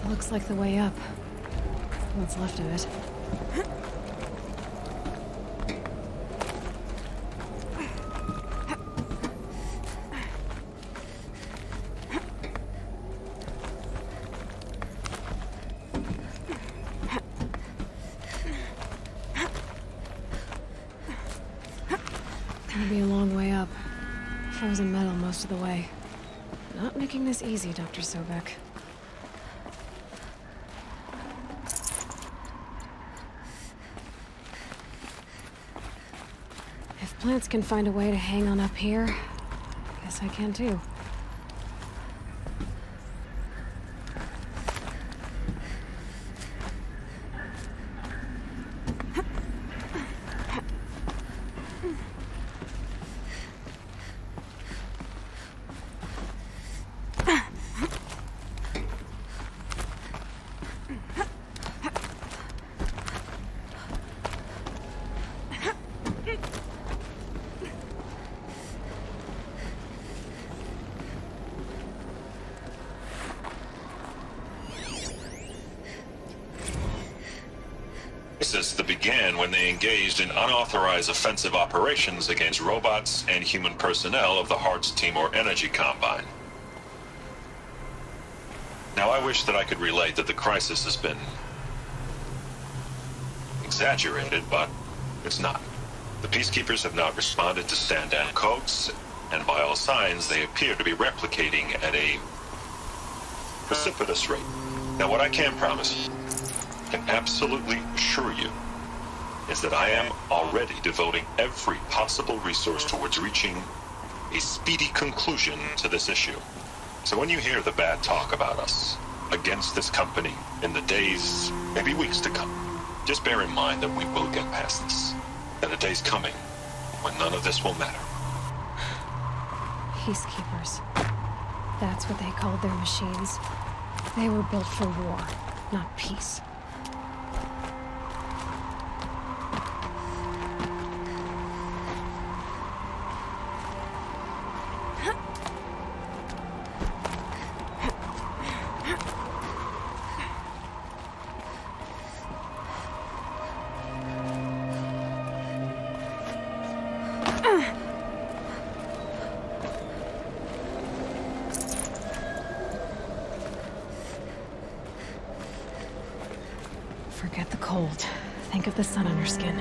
Looks like the way up. What's left of it. Gonna be a long way up. Frozen metal most of the way. Not making this easy, Dr. Sobek. If plants can find a way to hang on up here, guess I can too. That began when they engaged in unauthorized offensive operations against robots and human personnel of the Hearts Timor Energy Combine. Now, I wish that I could relate that the crisis has been exaggerated, but it's not. The Peacekeepers have not responded to stand-down codes, and by all signs, they appear to be replicating at a precipitous rate. Now, what I can promise, can absolutely assure you, is that I am already devoting every possible resource towards reaching a speedy conclusion to this issue. So when you hear the bad talk about us against this company in the days, maybe weeks to come, just bear in mind that we will get past this. That a day's coming when none of this will matter. Peacekeepers. That's what they called their machines. They were built for war, not peace. Forget the cold. Think of the sun on your skin.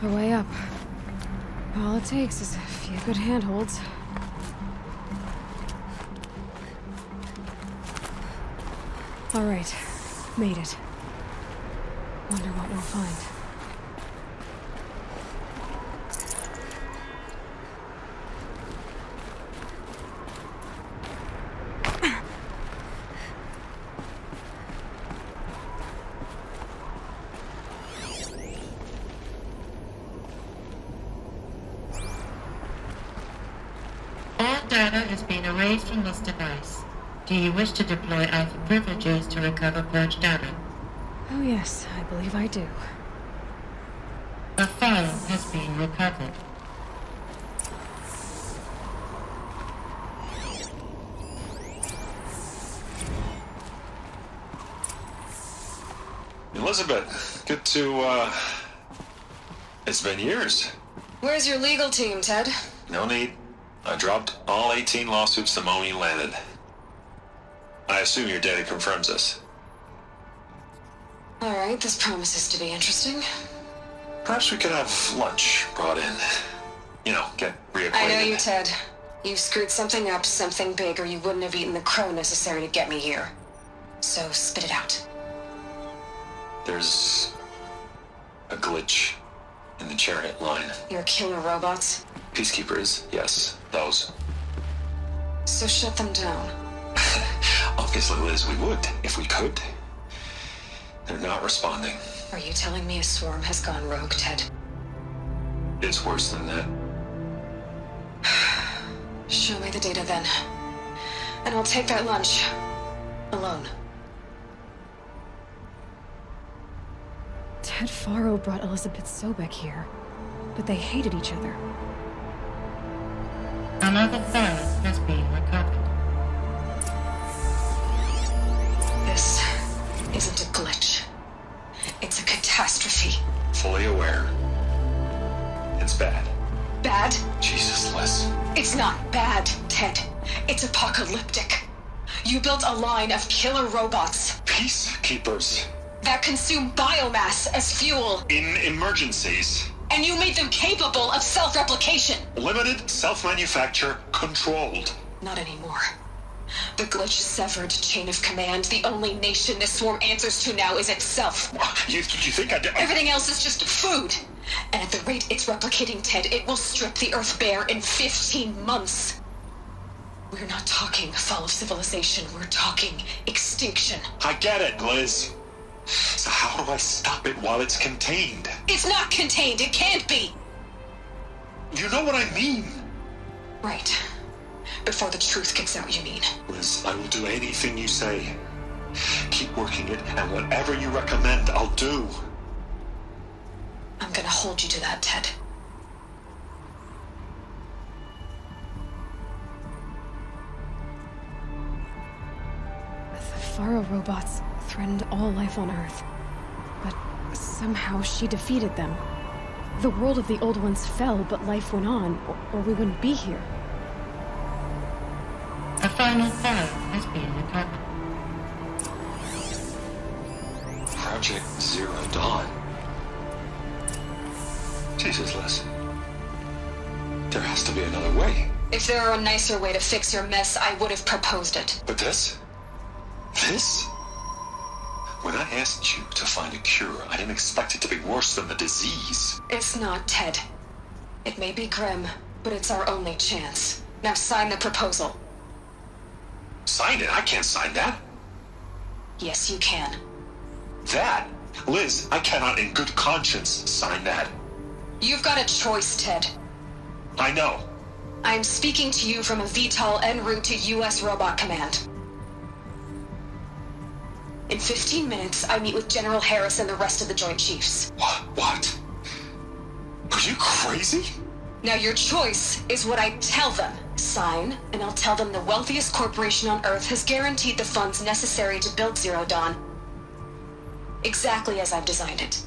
We're way up. All it takes is a few good handholds. All right, made it. Wonder what we'll find. All data is being erased from this device. Do you wish to deploy Alpha privileges to recover purged data? Oh yes, I believe I do. A file has been recovered. Elizabeth, good to, it's been years. Where's your legal team, Ted? No need. I dropped all 18 lawsuits the moment you landed. I assume your data confirms this. All right, this promises to be interesting. Perhaps we could have lunch brought in. You know, get reacquainted. I know you, Ted. You screwed something up, something big, or you wouldn't have eaten the crow necessary to get me here. So spit it out. There's a glitch in the chariot line. Your killer robots? Peacekeepers, yes, those. So shut them down. Obviously, Liz, we would, if we could. They're not responding. Are you telling me a swarm has gone rogue, Ted? It's worse than that. Show me the data then. And I'll take that lunch. Alone. Ted Faro brought Elizabeth Sobek here, but they hated each other. Another file has been recovered. This isn't a glitch. It's a catastrophe. Fully aware. It's bad. Bad? Jesus, Liz. It's not bad, Ted. It's apocalyptic. You built a line of killer robots. Peacekeepers. That consume biomass as fuel. In emergencies. And you made them capable of self-replication. Limited, self-manufacture, controlled. Not anymore. The glitch severed chain of command. The only nation this swarm answers to now is itself. You think I did? Everything else is just food. And at the rate it's replicating, Ted, it will strip the Earth bare in 15 months. We're not talking fall of civilization. We're talking extinction. I get it, Liz. So how do I stop it while it's contained? It's not contained. It can't be. You know what I mean. Right. Before the truth gets out, you mean. Liz, I will do anything you say. Keep working it, and whatever you recommend, I'll do. I'm gonna hold you to that, Ted. The Faro robots threatened all life on Earth, but somehow she defeated them. The world of the old ones fell, but life went on, or we wouldn't be here. A final file has been recovered. Project Zero Dawn. Jesus, Liz. There has to be another way. If there were a nicer way to fix your mess, I would have proposed it. But this? This? When I asked you to find a cure, I didn't expect it to be worse than the disease. It's not, Ted. It may be grim, but it's our only chance. Now sign the proposal. Sign it? I can't sign that. Yes, you can. That? Liz, I cannot in good conscience sign that. You've got a choice, Ted. I know. I'm speaking to you from a VTOL en route to U.S. Robot Command. In 15 minutes, I meet with General Harris and the rest of the Joint Chiefs. What? Are you crazy? Now your choice is what I tell them. Sign, and I'll tell them the wealthiest corporation on Earth has guaranteed the funds necessary to build Zero Dawn. Exactly as I've designed it.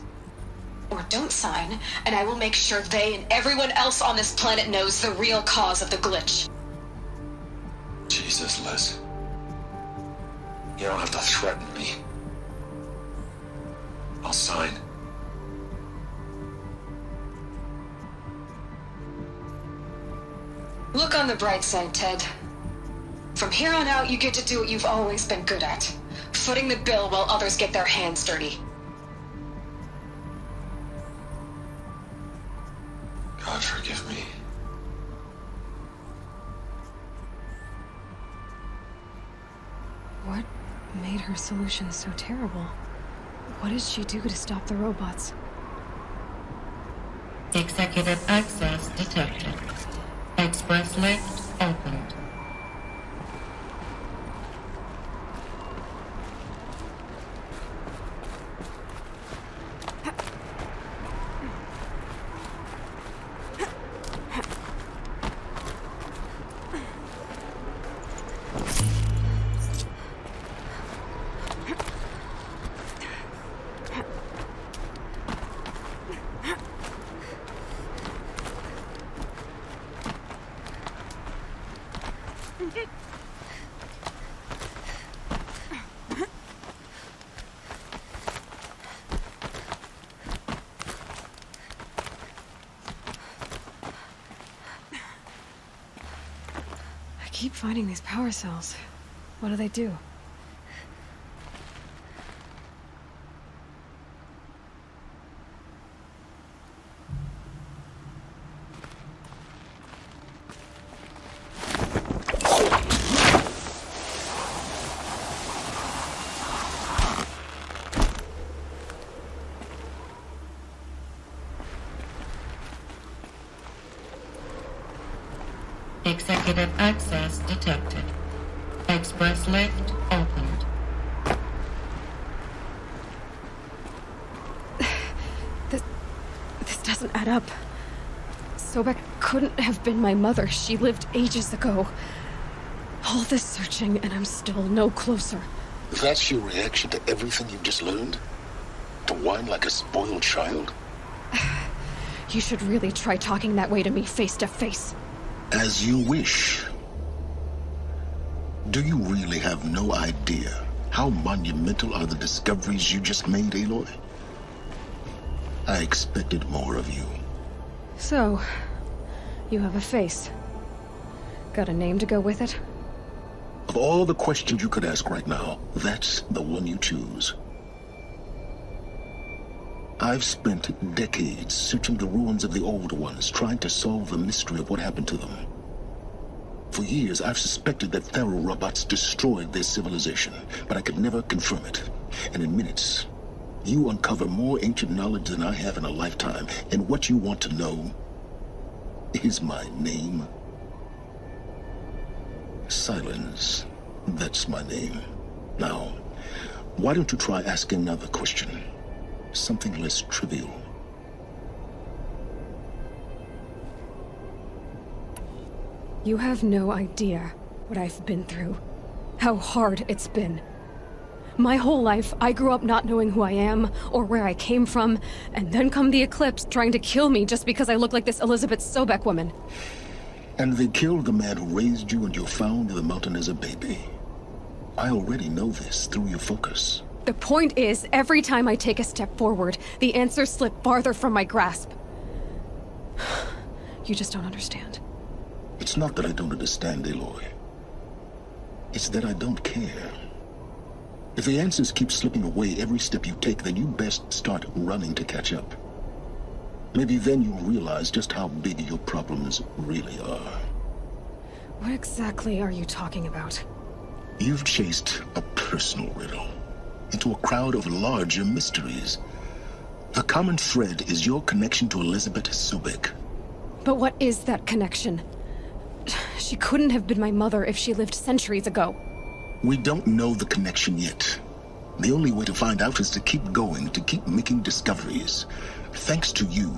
Or don't sign, and I will make sure they and everyone else on this planet knows the real cause of the glitch. Jesus, Liz. You don't have to threaten me. I'll sign. Look on the bright side, Ted. From here on out, you get to do what you've always been good at. Footing the bill while others get their hands dirty. God forgive me. What made her solution so terrible? What did she do to stop the robots? Executive access detected. Express lift opened. I keep finding these power cells. What do they do? Negative access detected. Express lift opened. This doesn't add up. Sobek couldn't have been my mother. She lived ages ago. All this searching, and I'm still no closer. That's your reaction to everything you've just learned? To whine like a spoiled child? You should really try talking that way to me face to face. As you wish. Do you really have no idea how monumental are the discoveries you just made, Aloy? I expected more of you. So, you have a face. Got a name to go with it? Of all the questions you could ask right now, that's the one you choose. I've spent decades searching the ruins of the old ones, trying to solve the mystery of what happened to them. For years, I've suspected that Faro robots destroyed their civilization, but I could never confirm it. And in minutes, you uncover more ancient knowledge than I have in a lifetime, and what you want to know is my name. Silence. That's my name. Now, why don't you try asking another question? Something less trivial. You have no idea what I've been through. How hard it's been. My whole life, I grew up not knowing who I am or where I came from, and then come the Eclipse trying to kill me just because I look like this Elizabeth Sobek woman. And they killed the man who raised you and you found in the mountain as a baby. I already know this through your focus. The point is, every time I take a step forward, the answers slip farther from my grasp. You just don't understand. It's not that I don't understand, Aloy. It's that I don't care. If the answers keep slipping away every step you take, then you best start running to catch up. Maybe then you'll realize just how big your problems really are. What exactly are you talking about? You've chased a personal riddle into a crowd of larger mysteries. The common thread is your connection to Elizabeth Sobek. But what is that connection? She couldn't have been my mother if she lived centuries ago. We don't know the connection yet. The only way to find out is to keep going, to keep making discoveries. Thanks to you,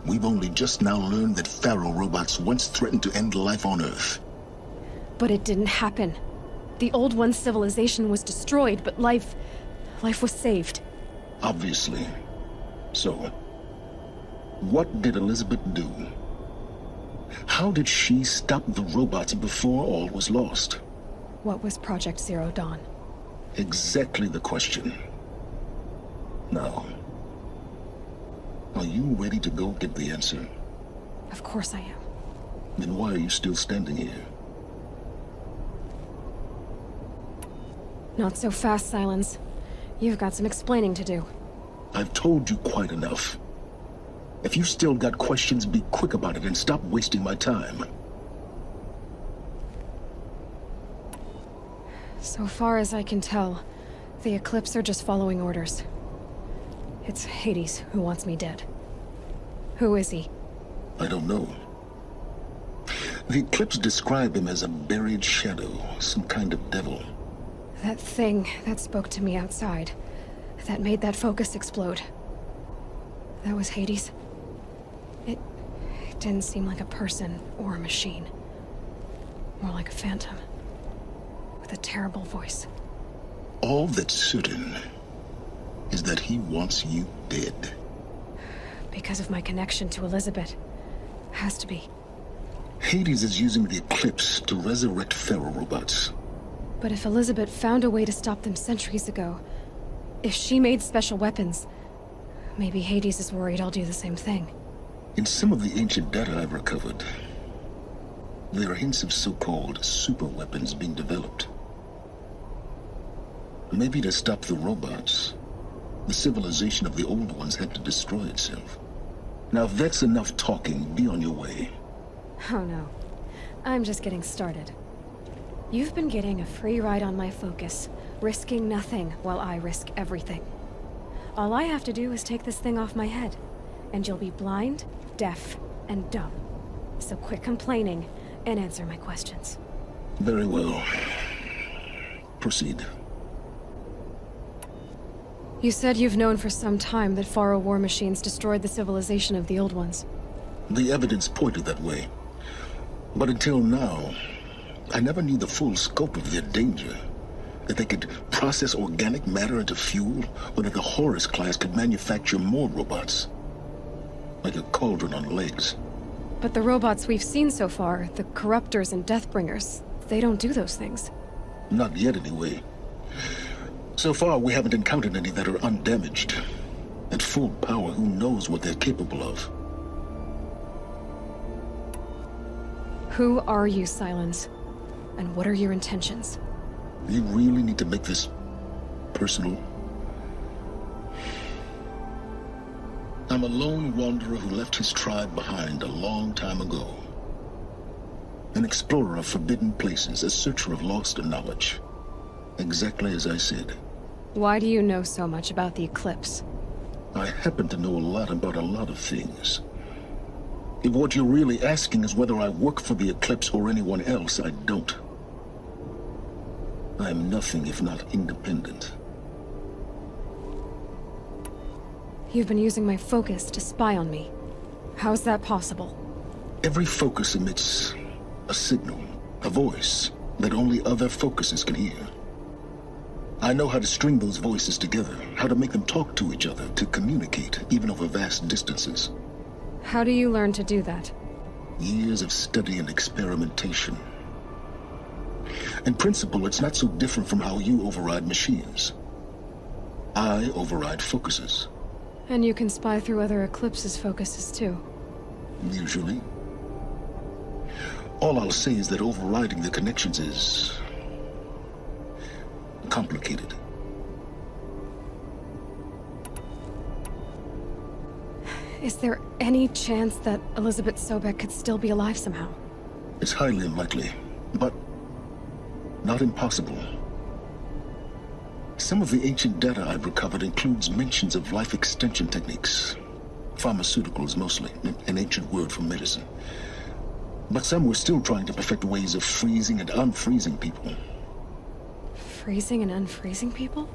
we've only just now learned that Faro robots once threatened to end life on Earth. But it didn't happen. The Old One's civilization was destroyed, but life was saved. Obviously. So, what did Elizabeth do? How did she stop the robots before all was lost? What was Project Zero Dawn? Exactly the question. Now, are you ready to go get the answer? Of course I am. Then why are you still standing here? Not so fast, Silence. You've got some explaining to do. I've told you quite enough. If you still got questions, be quick about it and stop wasting my time. So far as I can tell, the Eclipse are just following orders. It's Hades who wants me dead. Who is he? I don't know. The Eclipse describe him as a buried shadow, some kind of devil. That thing that spoke to me outside, that made that focus explode. That was Hades. It didn't seem like a person or a machine. More like a phantom. With a terrible voice. All that's certain is that he wants you dead. Because of my connection to Elizabeth. Has to be. Hades is using the Eclipse to resurrect Faro robots. But if Elizabeth found a way to stop them centuries ago, if she made special weapons, maybe Hades is worried I'll do the same thing. In some of the ancient data I've recovered, there are hints of so-called super weapons being developed. Maybe to stop the robots, the civilization of the old ones had to destroy itself. Now, if that's enough talking, be on your way. Oh no. I'm just getting started. You've been getting a free ride on my focus, risking nothing while I risk everything. All I have to do is take this thing off my head, and you'll be blind, deaf, and dumb. So quit complaining, and answer my questions. Very well. Proceed. You said you've known for some time that Faro war machines destroyed the civilization of the Old Ones. The evidence pointed that way. But until now, I never knew the full scope of their danger. That they could process organic matter into fuel, or that the Horus class could manufacture more robots. Like a cauldron on legs. But the robots we've seen so far, the Corruptors and Deathbringers, they don't do those things. Not yet, anyway. So far, we haven't encountered any that are undamaged. At full power, who knows what they're capable of? Who are you, Sylens? And what are your intentions? You really need to make this personal? I'm a lone wanderer who left his tribe behind a long time ago. An explorer of forbidden places, a searcher of lost knowledge. Exactly as I said. Why do you know so much about the Eclipse? I happen to know a lot about a lot of things. If what you're really asking is whether I work for the Eclipse or anyone else, I don't. I am nothing if not independent. You've been using my focus to spy on me. How's that possible? Every focus emits a signal, a voice, that only other focuses can hear. I know how to string those voices together, how to make them talk to each other, to communicate, even over vast distances. How do you learn to do that? Years of study and experimentation. In principle, it's not so different from how you override machines. I override focuses. And you can spy through other Eclipse's focuses too. Usually. All I'll say is that overriding the connections is complicated. Is there any chance that Elizabeth Sobek could still be alive somehow? It's highly unlikely, but not impossible. Some of the ancient data I've recovered includes mentions of life extension techniques. Pharmaceuticals, mostly, an ancient word for medicine. But some were still trying to perfect ways of freezing and unfreezing people. Freezing and unfreezing people?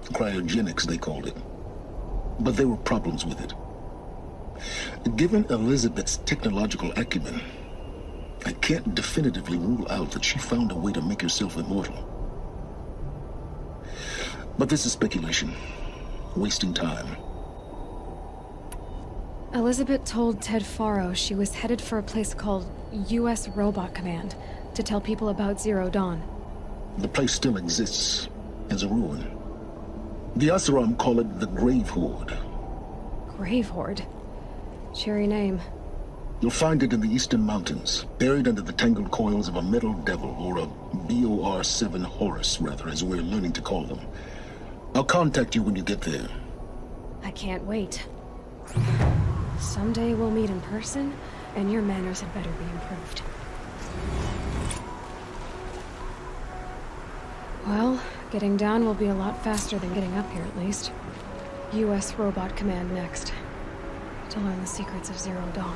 Cryogenics, they called it. But there were problems with it. Given Elizabeth's technological acumen, I can't definitively rule out that she found a way to make herself immortal. But this is speculation. Wasting time. Elizabeth told Ted Faro she was headed for a place called U.S. Robot Command to tell people about Zero Dawn. The place still exists as a ruin. The Oseram call it the Grave Horde. Grave Horde? Cheery name. You'll find it in the Eastern Mountains, buried under the tangled coils of a metal devil, or a BOR-7 Horus, rather, as we're learning to call them. I'll contact you when you get there. I can't wait. Someday we'll meet in person, and your manners had better be improved. Well, getting down will be a lot faster than getting up here, at least. U.S. Robot Command next. To learn the secrets of Zero Dawn.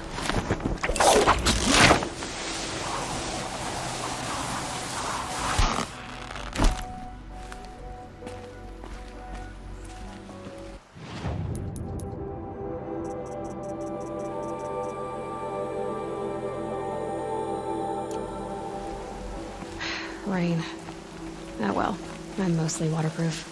Rain. Oh well, I'm mostly waterproof.